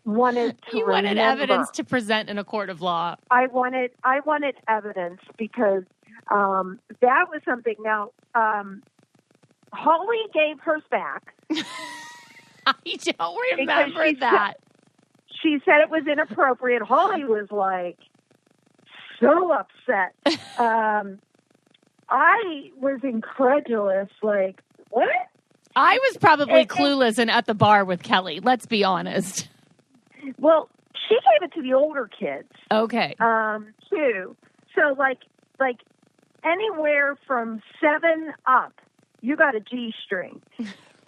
wanted to You wanted evidence to present in a court of law. I wanted evidence because that was something. Now, Holly gave hers back. I don't remember that. She said it was inappropriate. Holly was like so upset. I was incredulous, like, what? I was probably clueless and at the bar with Kelly, let's be honest. Well, she gave it to the older kids. Okay. Too. So, like anywhere from 7 up, you got a G-string.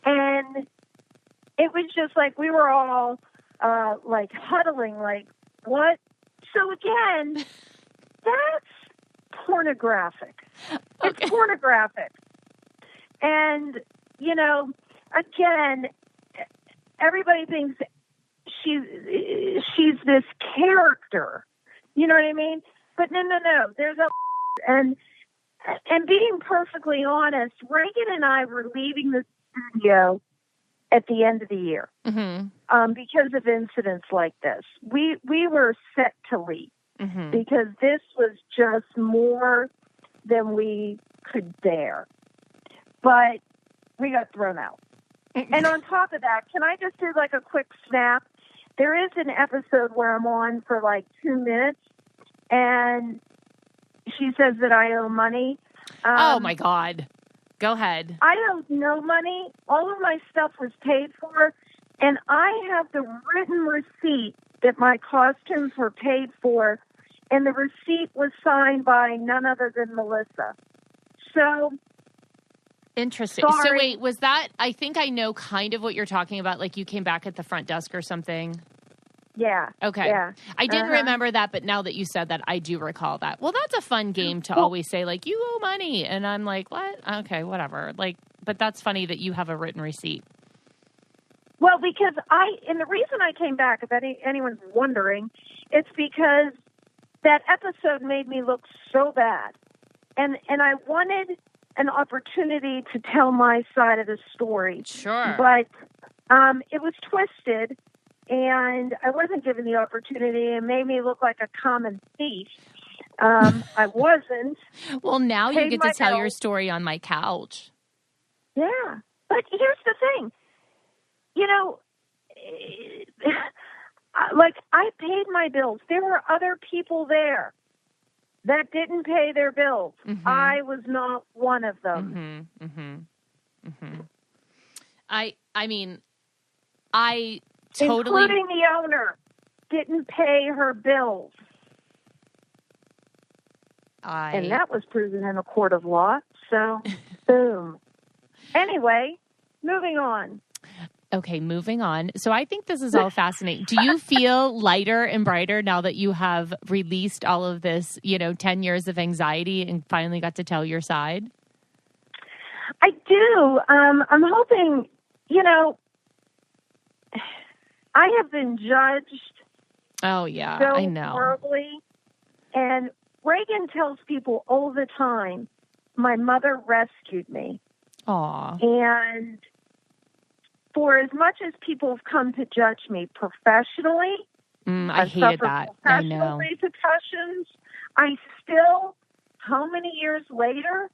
And it was just like we were all like huddling, like, what? So again, that's pornographic. Okay. It's pornographic. And, you know, again, everybody thinks she's this character. You know what I mean? But no. There's and being perfectly honest, Reagan and I were leaving studio at the end of the year Mm-hmm. because of incidents like this. We were set to leave Mm-hmm. because this was just more than we could bear. But we got thrown out. And on top of that, can I just do like a quick snap? There is an episode where I'm on for like 2 minutes, and she says that I owe money. Oh, my God. Go ahead. I owed no money. All of my stuff was paid for, and I have the written receipt that my costumes were paid for, and the receipt was signed by none other than Melissa. So... Interesting. Sorry. So wait, was that, I think I know kind of what you're talking about, like you came back at the front desk or something? Yeah. Okay. Yeah. I didn't remember that, but now that you said that, I do recall that. Well, that's a fun game to always say, like, you owe money. And I'm like, what? Okay, whatever. Like, but that's funny that you have a written receipt. Well, because and the reason I came back, if anyone's wondering, it's because that episode made me look so bad. And I wanted an opportunity to tell my side of the story. Sure. But it was twisted, and I wasn't given the opportunity. It made me look like a common thief. I wasn't. Well, now you get to tell bills. your story on my couch. Yeah. But here's the thing. You know, like, I paid my bills. There were other people there that didn't pay their bills. Mm-hmm. I was not one of them. Mm-hmm. Mm-hmm. Mm-hmm. I mean, I totally... Including the owner, didn't pay her bills. And that was proven in a court of law. So, boom. Anyway, moving on. Okay, moving on. So I think this is all fascinating. Do you feel lighter and brighter now that you have released all of this, 10 years of anxiety and finally got to tell your side? I do. I'm hoping, I have been judged. Oh, yeah, so I know. horribly. And Reagan tells people all the time, my mother rescued me. Aw. And for as much as people have come to judge me professionally, I hated that. I know. Professional repercussions, I still, how many years later,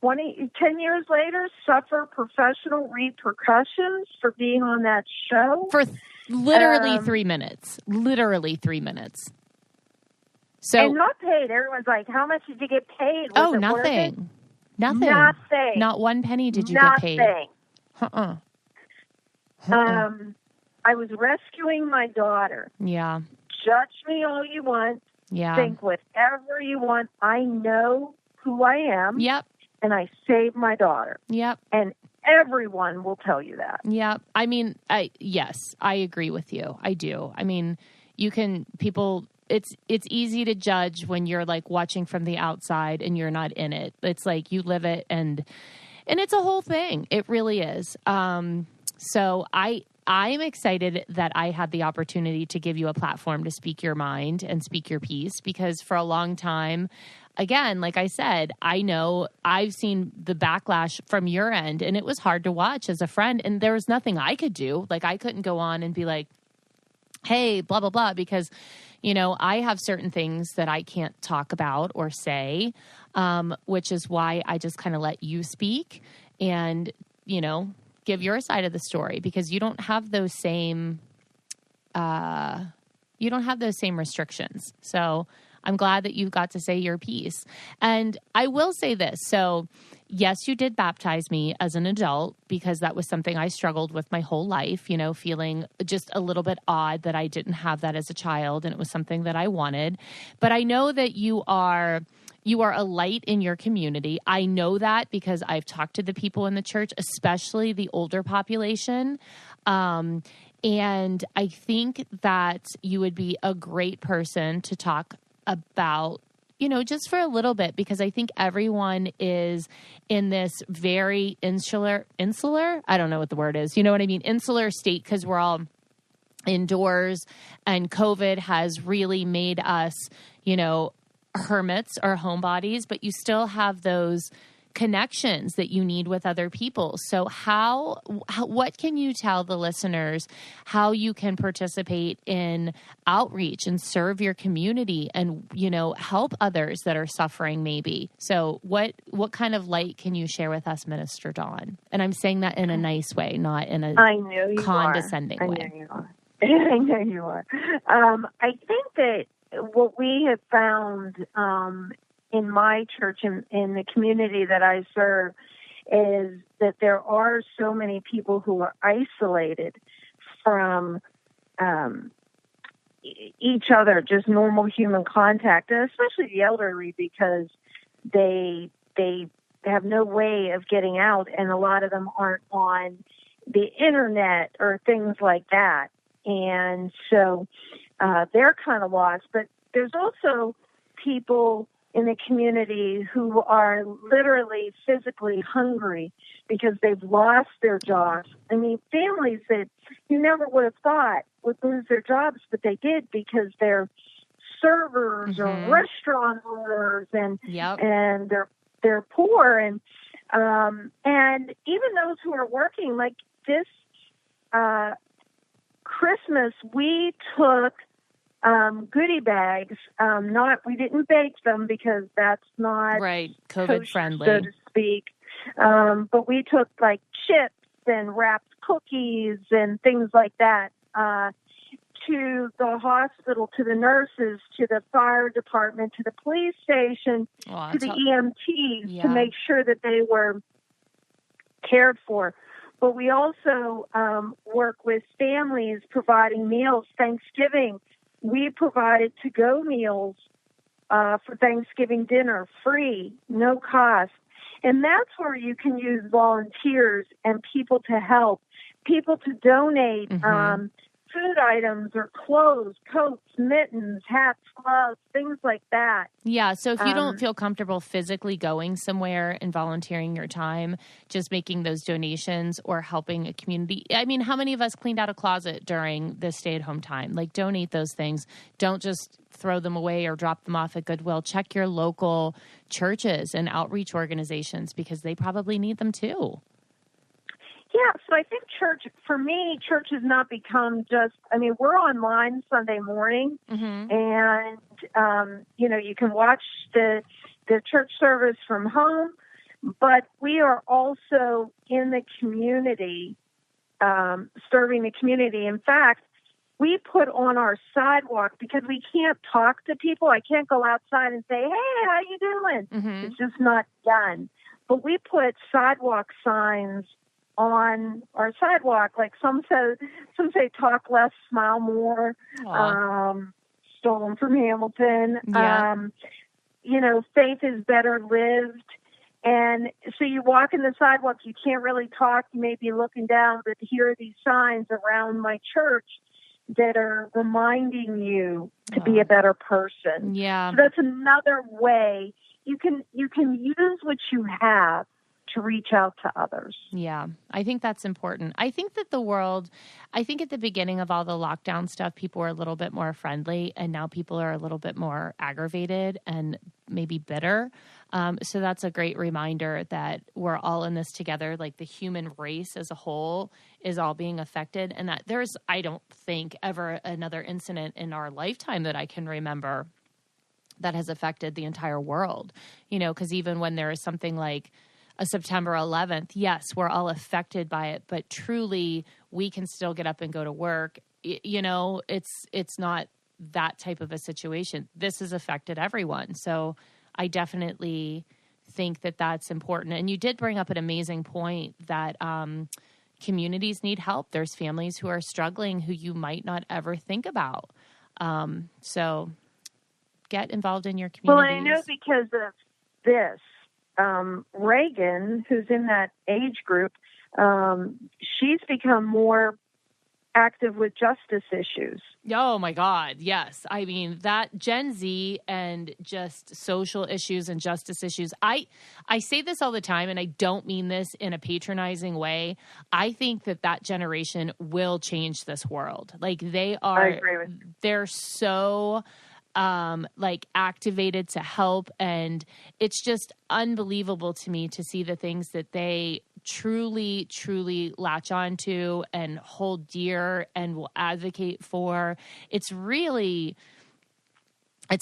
10 years later, suffer professional repercussions for being on that show? For literally 3 minutes. Literally 3 minutes. So, and not paid. Everyone's like, how much did you get paid? Was it worth it? Nothing. Nothing. Not one penny did you get paid. Nothing. I was rescuing my daughter. Yeah. Judge me all you want. Yeah. Think whatever you want. I know who I am. Yep. And I saved my daughter. Yep. And everyone will tell you that. Yep. I mean, yes, I agree with you. I do. I mean, it's easy to judge when you're like watching from the outside and you're not in it. It's like you live it and it's a whole thing. It really is. So I'm excited that I had the opportunity to give you a platform to speak your mind and speak your piece, because for a long time, again, like I said, I know I've seen the backlash from your end, and it was hard to watch as a friend, and there was nothing I could do. Like, I couldn't go on and be like, hey, blah, blah, blah, because, I have certain things that I can't talk about or say, which is why I just kind of let you speak and, give your side of the story, because you don't have those same restrictions. So I'm glad that you got to say your piece. And I will say this. So yes, you did baptize me as an adult, because that was something I struggled with my whole life, feeling just a little bit odd that I didn't have that as a child. And it was something that I wanted. But I know that you are a light in your community. I know that because I've talked to the people in the church, especially the older population. And I think that you would be a great person to talk about, just for a little bit, because I think everyone is in this very insular, I don't know what the word is. You know what I mean? Insular state, because we're all indoors, and COVID has really made us, hermits or homebodies, but you still have those connections that you need with other people. So what can you tell the listeners how you can participate in outreach and serve your community and, help others that are suffering maybe? So what kind of light can you share with us, Minister Dawn? And I'm saying that in a nice way, not in a condescending way. I know you are. I know you are. I think that what we have found in my church and in the community that I serve is that there are so many people who are isolated from each other, just normal human contact, and especially the elderly, because they have no way of getting out, and a lot of them aren't on the internet or things like that. And so they're kind of lost. But there's also people in the community who are literally physically hungry because they've lost their jobs. I mean, families that you never would have thought would lose their jobs, but they did because they're servers or restaurant owners, and they're poor, and even those who are working, like this Christmas, we took goodie bags. We didn't bake them because that's not right, COVID friendly, so to speak. But we took like chips and wrapped cookies and things like that to the hospital, to the nurses, to the fire department, to the police station, to the EMTs to make sure that they were cared for. But we also work with families providing meals. Thanksgiving, we provided to-go meals for Thanksgiving dinner, free, no cost. And that's where you can use volunteers and people to help, people to donate food items or clothes, coats, mittens, hats, gloves, things like that. Yeah, so if you don't feel comfortable physically going somewhere and volunteering your time, just making those donations or helping a community. I mean, how many of us cleaned out a closet during the stay-at-home time? Like, donate those things. Don't just throw them away or drop them off at Goodwill. Check your local churches and outreach organizations because they probably need them too. Yeah, so I think church has not become just, we're online Sunday morning, and, you can watch the church service from home, but we are also in the community, serving the community. In fact, we put on our sidewalk, because we can't talk to people. I can't go outside and say, hey, how you doing? It's just not done. But we put sidewalk signs on our sidewalk, like some say talk less, smile more, stolen from Hamilton. Faith is better lived. And so you walk in the sidewalk, you can't really talk, you may be looking down, but here are these signs around my church that are reminding you to be a better person. Yeah. So that's another way you can use what you have to reach out to others. Yeah, I think that's important. I think that I think at the beginning of all the lockdown stuff, people were a little bit more friendly, and now people are a little bit more aggravated and maybe bitter. So that's a great reminder that we're all in this together, like the human race as a whole is all being affected, and that there's, I don't think, ever another incident in our lifetime that I can remember that has affected the entire world, because even when there is something like a September 11th, yes, we're all affected by it, but truly we can still get up and go to work. It's not that type of a situation. This has affected everyone. So I definitely think that that's important. And you did bring up an amazing point that communities need help. There's families who are struggling who you might not ever think about. So get involved in your communities. Well, I know because of this, Reagan, who's in that age group, she's become more active with justice issues. Oh my God, yes. I mean, that Gen Z and just social issues and justice issues. I say this all the time, and I don't mean this in a patronizing way. I think that generation will change this world. Like, I agree with you. They're so like activated to help. And it's just unbelievable to me to see the things that they truly, truly latch on to and hold dear and will advocate for. It's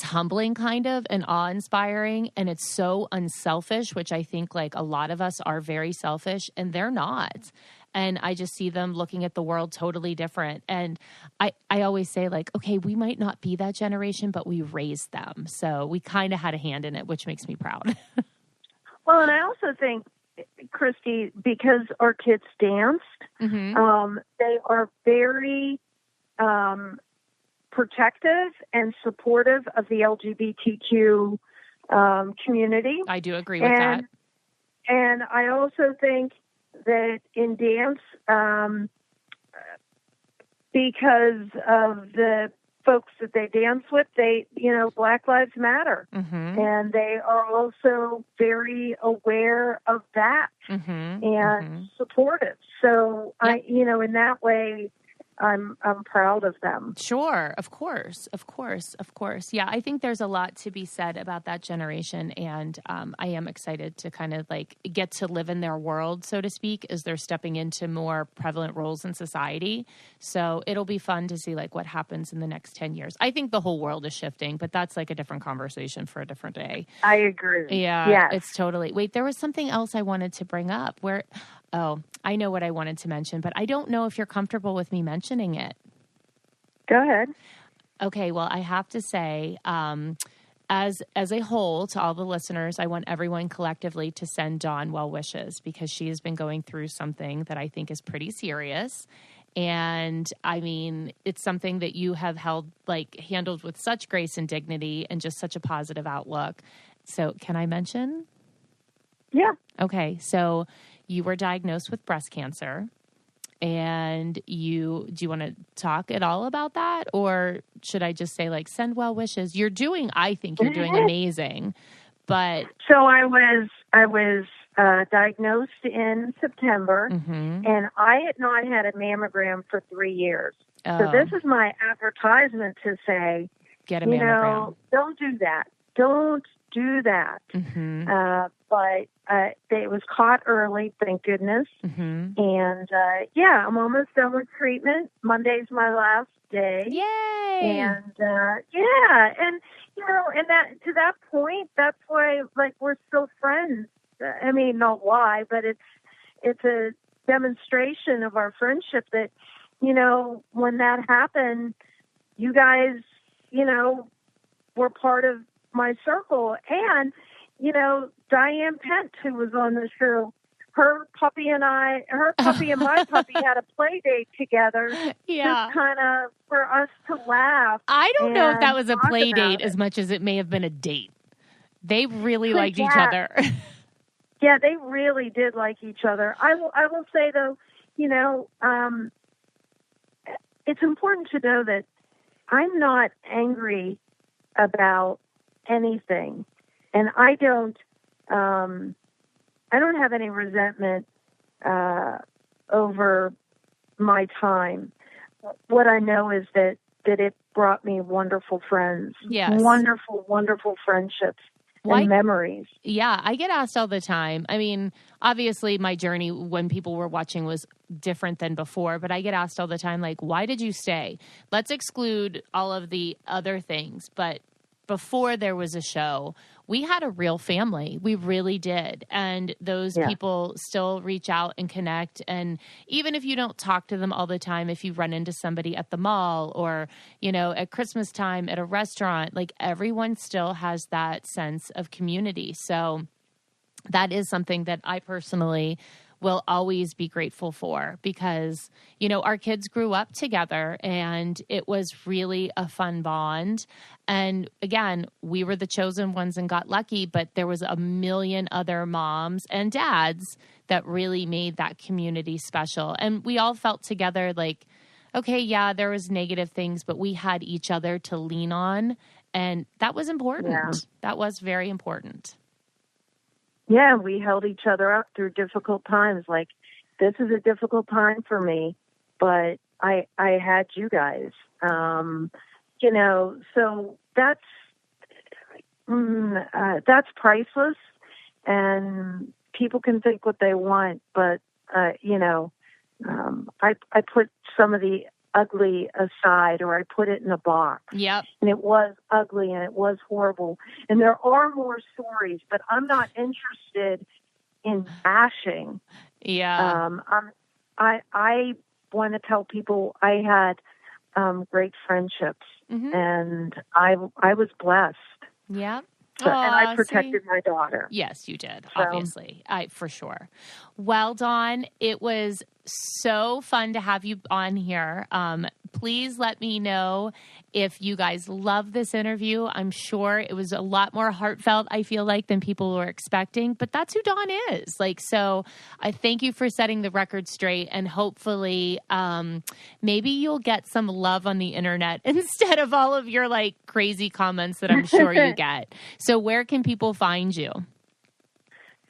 humbling kind of and awe-inspiring, and it's so unselfish, which I think like a lot of us are very selfish, and they're not. And I just see them looking at the world totally different. And I always say like, okay, we might not be that generation, but we raised them. So we kind of had a hand in it, which makes me proud. Well, and I also think, Christi, because our kids danced, they are very protective and supportive of the LGBTQ community. I do agree with that. And I also think that in dance, because of the folks that they dance with, Black Lives Matter. And they are also very aware of that and supportive. So, yep. In that way, I'm proud of them. Sure. Of course. Yeah. I think there's a lot to be said about that generation. And I am excited to kind of like get to live in their world, so to speak, as they're stepping into more prevalent roles in society. So it'll be fun to see like what happens in the next 10 years. I think the whole world is shifting, but that's like a different conversation for a different day. I agree. Yeah. Yes. It's totally. Wait, there was something else I wanted to bring up Oh, I know what I wanted to mention, but I don't know if you're comfortable with me mentioning it. Go ahead. Okay, well, I have to say, as a whole, to all the listeners, I want everyone collectively to send Dawn well wishes, because she has been going through something that I think is pretty serious. And I mean, it's something that you have handled with such grace and dignity and just such a positive outlook. So can I mention? Yeah. Okay, so you were diagnosed with breast cancer, and do you want to talk at all about that? Or should I just say like, send well wishes? I think you're doing amazing, but. So I was diagnosed in September, and I had not had a mammogram for 3 years. Oh. So this is my advertisement to say, get a mammogram. Don't do that. Don't do that. But it was caught early, thank goodness. And I'm almost done with treatment. Monday's my last day. Yay! And and and that to that point, that's why we're still friends. I mean, not why, but it's a demonstration of our friendship that when that happened, you guys were part of my circle. And Diane Pent, who was on the show, her puppy and my puppy had a play date together. Yeah. Just kind of for us to laugh. I don't know if that was a play date as much as it may have been a date. They really liked each other. Yeah, they really did like each other. I will say though, it's important to know that I'm not angry about anything. And I don't have any resentment over my time. What I know is that it brought me wonderful friends, wonderful, wonderful friendships and memories. Yeah, I get asked all the time. I mean, obviously my journey when people were watching was different than before, but I get asked all the time, like, why did you stay? Let's exclude all of the other things, but before there was a show, we had a real family. We really did. And those people still reach out and connect. And even if you don't talk to them all the time, if you run into somebody at the mall or, at Christmas time at a restaurant, like everyone still has that sense of community. So that is something that I personally will always be grateful for because, our kids grew up together and it was really a fun bond. And again, we were the chosen ones and got lucky, but there was a million other moms and dads that really made that community special. And we all felt together like, okay, yeah, there was negative things, but we had each other to lean on. And that was important. Yeah. That was very important. Yeah, we held each other up through difficult times. Like, this is a difficult time for me, but I had you guys. So that's priceless, and people can think what they want, but, I put some of the ugly aside, or I put it in a box. Yep. And it was ugly and it was horrible. And there are more stories, but I'm not interested in bashing. Yeah. I want to tell people I had great friendships, and I was blessed. Yeah. So, and I protected my daughter. Yes, you did, obviously. For sure. Well, Dawn, it was so fun to have you on here. Please let me know if you guys love this interview. I'm sure it was a lot more heartfelt, I feel like, than people were expecting. But that's who Dawn is. So I thank you for setting the record straight. And hopefully maybe you'll get some love on the internet instead of all of your crazy comments that I'm sure you get. So where can people find you?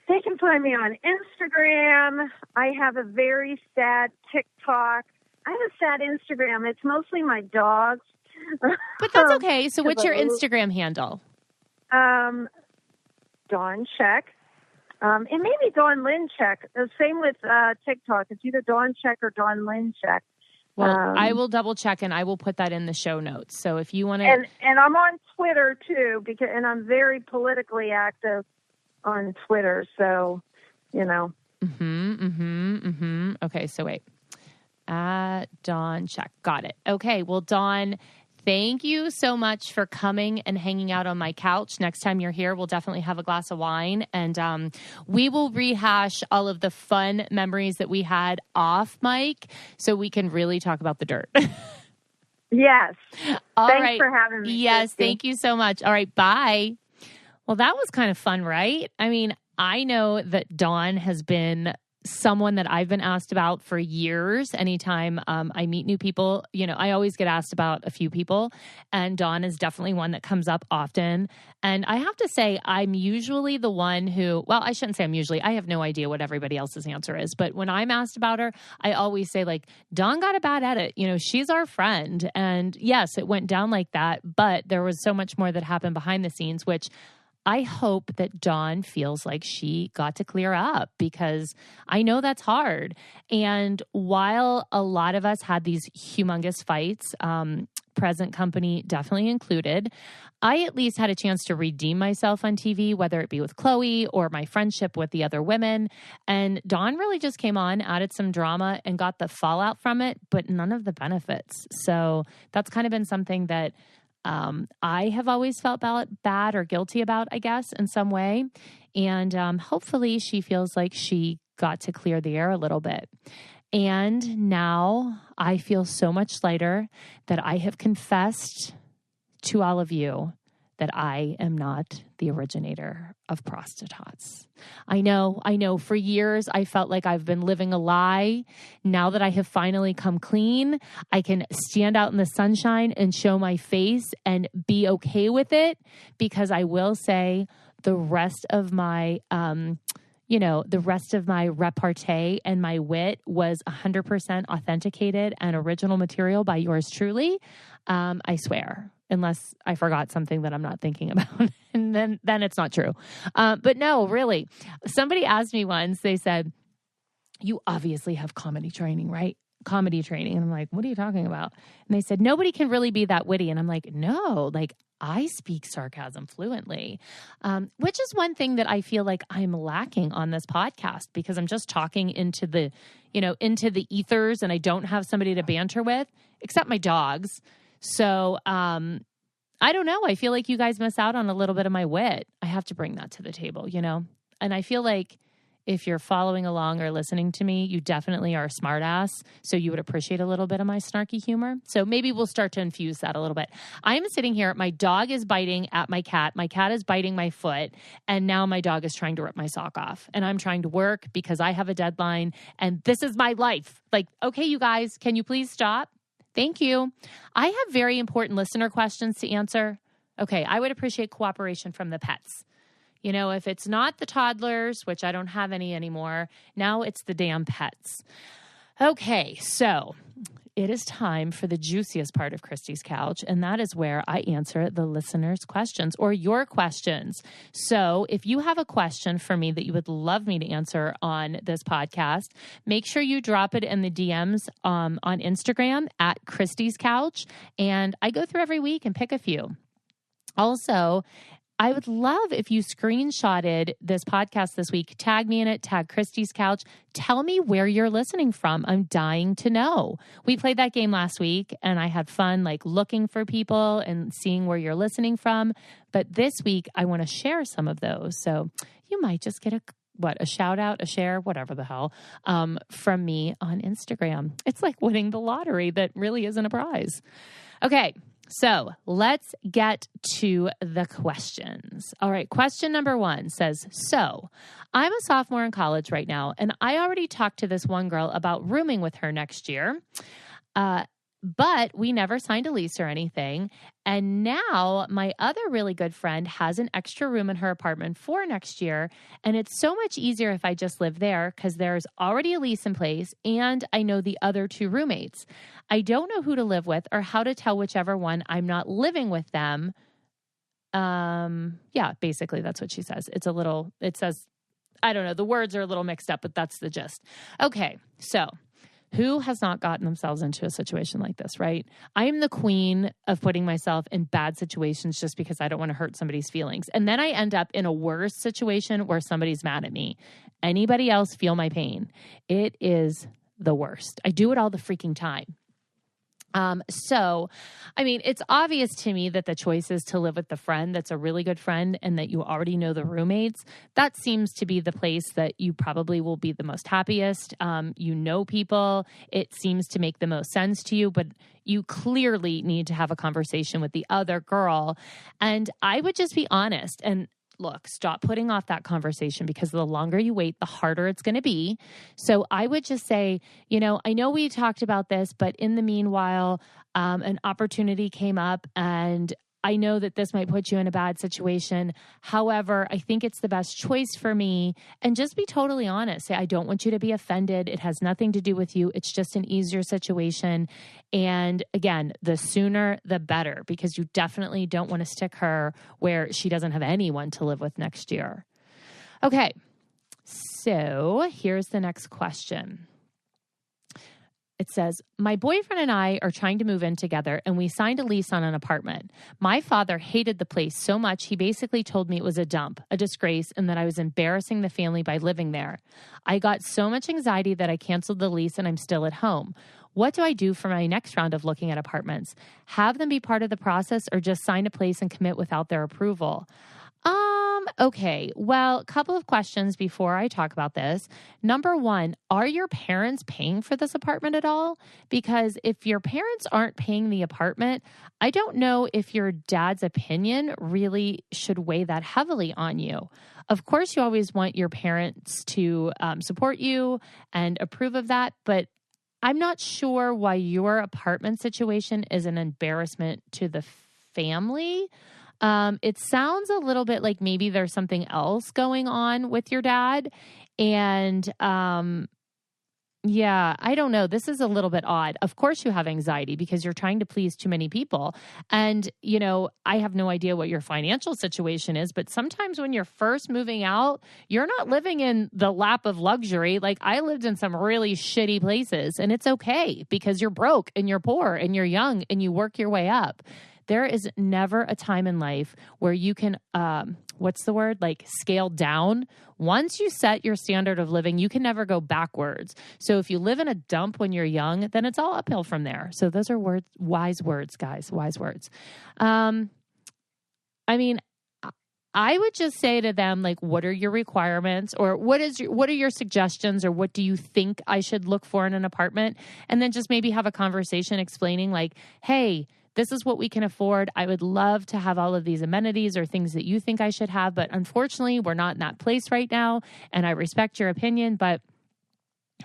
They can find me on Instagram. I have a very sad TikTok. I have a sad Instagram. It's mostly my dogs. But that's okay. So what's your Instagram handle? Dawn Check. It may be Dawn Lynn Check. Same with TikTok. It's either Dawn Check or Dawn Lynn Check. Well, I will double check, and I will put that in the show notes. So if you want to... And I'm on Twitter, too, and I'm very politically active on Twitter. So, Okay, so wait. Dawn Check. Got it. Okay, well, Dawn, thank you so much for coming and hanging out on my couch. Next time you're here, we'll definitely have a glass of wine, and we will rehash all of the fun memories that we had off mic so we can really talk about the dirt. Yes. Thanks for having me. Yes, thank you so much. All right, bye. Well, that was kind of fun, right? I mean, I know that Dawn has been someone that I've been asked about for years. Anytime I meet new people, I always get asked about a few people, and Dawn is definitely one that comes up often. And I have to say, I'm usually the one who, well, I shouldn't say I'm usually, I have no idea what everybody else's answer is. But when I'm asked about her, I always say Dawn got a bad edit. She's our friend. And yes, it went down like that, but there was so much more that happened behind the scenes, which I hope that Dawn feels like she got to clear up, because I know that's hard. And while a lot of us had these humongous fights, present company definitely included, I at least had a chance to redeem myself on TV, whether it be with Chloe or my friendship with the other women. And Dawn really just came on, added some drama, and got the fallout from it, but none of the benefits. So that's kind of been something that I have always felt bad or guilty about, I guess, in some way. And hopefully she feels like she got to clear the air a little bit. And now I feel so much lighter that I have confessed to all of you that I am not the originator of prostitutes. I know. For years, I felt like I've been living a lie. Now that I have finally come clean, I can stand out in the sunshine and show my face and be okay with it, because I will say the rest of my, repartee and my wit was 100% authenticated and original material by yours truly. I swear. Unless I forgot something that I'm not thinking about. And then it's not true. But no, really. Somebody asked me once, they said, you obviously have comedy training, right? Comedy training. And I'm like, what are you talking about? And they said, nobody can really be that witty. And I'm like, no, I speak sarcasm fluently, which is one thing that I feel like I'm lacking on this podcast, because I'm just talking into the ethers, and I don't have somebody to banter with except my dogs. So, I don't know. I feel like you guys miss out on a little bit of my wit. I have to bring that to the table, and I feel like if you're following along or listening to me, you definitely are a smart ass. So you would appreciate a little bit of my snarky humor. So maybe we'll start to infuse that a little bit. I'm sitting here. My dog is biting at my cat. My cat is biting my foot. And now my dog is trying to rip my sock off. And I'm trying to work because I have a deadline. And this is my life. Okay, you guys, can you please stop? Thank you. I have very important listener questions to answer. Okay, I would appreciate cooperation from the pets. If it's not the toddlers, which I don't have any anymore, now it's the damn pets. Okay, so it is time for the juiciest part of Christi's Couch, and that is where I answer the listeners' questions or your questions. So if you have a question for me that you would love me to answer on this podcast, make sure you drop it in the DMs on Instagram at Christi's Couch, and I go through every week and pick a few. Also, I would love if you screenshotted this podcast this week, tag me in it, tag Christi's Couch. Tell me where you're listening from. I'm dying to know. We played that game last week and I had fun like looking for people and seeing where you're listening from. But this week I want to share some of those. So you might just get a shout out, a share, whatever the hell, from me on Instagram. It's like winning the lottery that really isn't a prize. Okay. So let's get to the questions. All right. Question number 1 says, so I'm a sophomore in college right now, and I already talked to this one girl about rooming with her next year. But we never signed a lease or anything. And now my other really good friend has an extra room in her apartment for next year. And it's so much easier if I just live there because there's already a lease in place and I know the other 2 roommates. I don't know who to live with or how to tell whichever one I'm not living with them. Yeah, basically that's what she says. It says, I don't know, the words are a little mixed up, but that's the gist. Okay, so who has not gotten themselves into a situation like this, right? I am the queen of putting myself in bad situations just because I don't want to hurt somebody's feelings. And then I end up in a worse situation where somebody's mad at me. Anybody else feel my pain? It is the worst. I do it all the freaking time. So, I mean, it's obvious to me that the choice is to live with the friend that's a really good friend and that you already know the roommates. That seems to be the place that you probably will be the most happiest. You know people. It seems to make the most sense to you, but you clearly need to have a conversation with the other girl. And I would just be honest and look, stop putting off that conversation because the longer you wait, the harder it's going to be. So I would just say, I know we talked about this, but in the meanwhile, an opportunity came up and I know that this might put you in a bad situation. However, I think it's the best choice for me. And just be totally honest. Say, I don't want you to be offended. It has nothing to do with you. It's just an easier situation. And again, the sooner, the better, because you definitely don't want to stick her where she doesn't have anyone to live with next year. Okay. So here's the next question. It says, my boyfriend and I are trying to move in together and we signed a lease on an apartment. My father hated the place so much, he basically told me it was a dump, a disgrace, and that I was embarrassing the family by living there. I got so much anxiety that I canceled the lease and I'm still at home. What do I do for my next round of looking at apartments? Have them be part of the process or just sign a place and commit without their approval? Okay. Well, a couple of questions before I talk about this. Number 1, are your parents paying for this apartment at all? Because if your parents aren't paying the apartment, I don't know if your dad's opinion really should weigh that heavily on you. Of course, you always want your parents to support you and approve of that, but I'm not sure why your apartment situation is an embarrassment to the family. It sounds a little bit like maybe there's something else going on with your dad. And, yeah, I don't know. This is a little bit odd. Of course you have anxiety because you're trying to please too many people. And, I have no idea what your financial situation is, but sometimes when you're first moving out, you're not living in the lap of luxury. Like I lived in some really shitty places and it's okay because you're broke and you're poor and you're young and you work your way up. There is never a time in life where you can, scale down. Once you set your standard of living, you can never go backwards. So if you live in a dump when you're young, then it's all uphill from there. So those are wise words, guys, wise words. I would just say to them, like, what are your requirements or what are your suggestions or what do you think I should look for in an apartment? And then just maybe have a conversation explaining like, hey, this is what we can afford. I would love to have all of these amenities or things that you think I should have. But unfortunately, we're not in that place right now. And I respect your opinion, but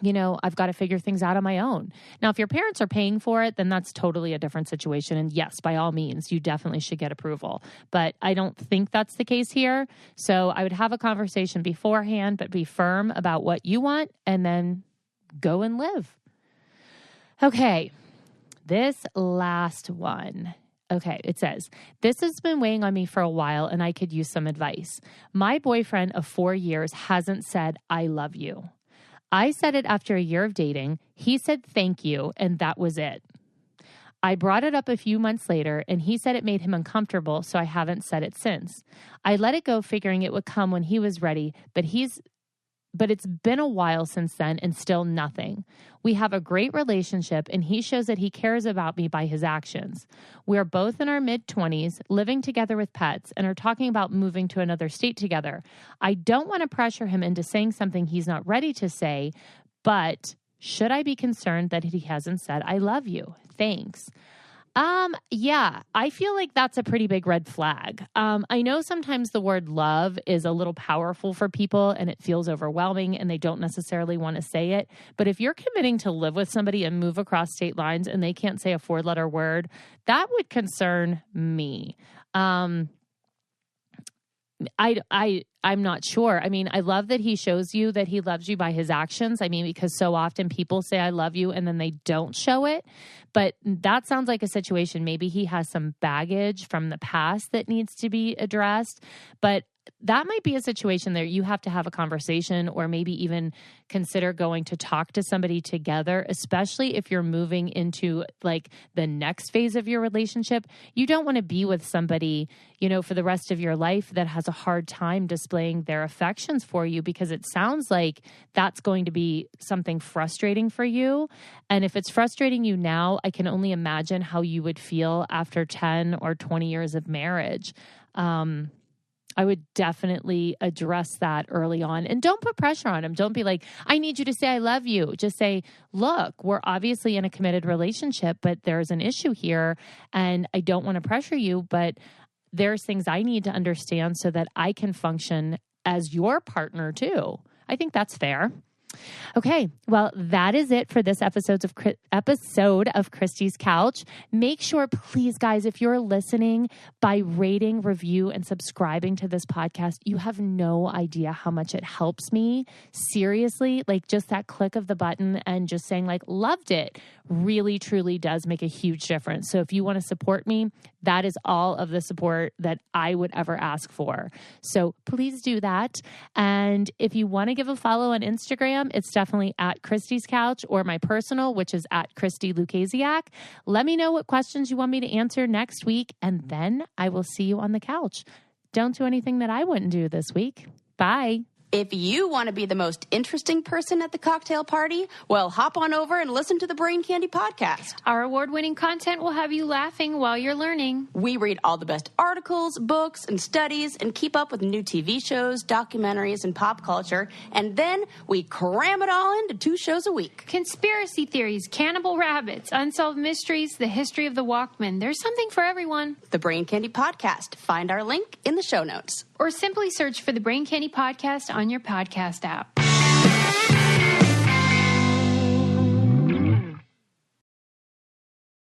I've got to figure things out on my own. Now, if your parents are paying for it, then that's totally a different situation. And yes, by all means, you definitely should get approval. But I don't think that's the case here. So I would have a conversation beforehand, but be firm about what you want and then go and live. Okay. this last one. Okay, it says, this has been weighing on me for a while and I could use some advice. My boyfriend of 4 years hasn't said, I love you. I said it after a year of dating. He said, thank you, and that was it. I brought it up a few months later and he said it made him uncomfortable, so I haven't said it since. I let it go figuring it would come when he was ready, but it's been a while since then and still nothing. We have a great relationship and he shows that he cares about me by his actions. We are both in our mid-20s, living together with pets, and are talking about moving to another state together. I don't want to pressure him into saying something he's not ready to say, but should I be concerned that he hasn't said, I love you? Thanks. Yeah, I feel like that's a pretty big red flag. I know sometimes the word love is a little powerful for people and it feels overwhelming and they don't necessarily want to say it. But if you're committing to live with somebody and move across state lines and they can't say a 4-letter word, that would concern me. I'm not sure. I mean, I love that he shows you that he loves you by his actions. I mean, because so often people say, I love you, and then they don't show it. But that sounds like a situation. Maybe he has some baggage from the past that needs to be addressed. But that might be a situation there you have to have a conversation or maybe even consider going to talk to somebody together, especially if you're moving into like the next phase of your relationship. You don't want to be with somebody, for the rest of your life that has a hard time displaying their affections for you, because it sounds like that's going to be something frustrating for you. And if it's frustrating you now, I can only imagine how you would feel after 10 or 20 years of marriage. I would definitely address that early on, and don't put pressure on him. Don't be like, I need you to say I love you. Just say, look, we're obviously in a committed relationship, but there's an issue here and I don't want to pressure you, but there's things I need to understand so that I can function as your partner too. I think that's fair. Okay, well, that is it for this episode of Christi's Couch. Make sure, please, guys, if you're listening, by rating, review, and subscribing to this podcast, you have no idea how much it helps me. Seriously, like just that click of the button and just saying like, loved it, really, truly does make a huge difference. So if you want to support me, that is all of the support that I would ever ask for. So please do that. And if you want to give a follow on Instagram, it's definitely at Christi's Couch, or my personal, which is at Christi Lukasiak. Let me know what questions you want me to answer next week, and then I will see you on the couch. Don't do anything that I wouldn't do this week. Bye. If you want to be the most interesting person at the cocktail party, well, hop on over and listen to the Brain Candy podcast. Our award-winning content will have you laughing while you're learning. We read all the best articles, books, and studies, and keep up with new TV shows, documentaries, and pop culture. And then we cram it all into 2 shows a week. Conspiracy theories, cannibal rabbits, unsolved mysteries, the history of the Walkman. There's something for everyone. The Brain Candy podcast. Find our link in the show notes. Or simply search for the Brain Candy podcast on your podcast app.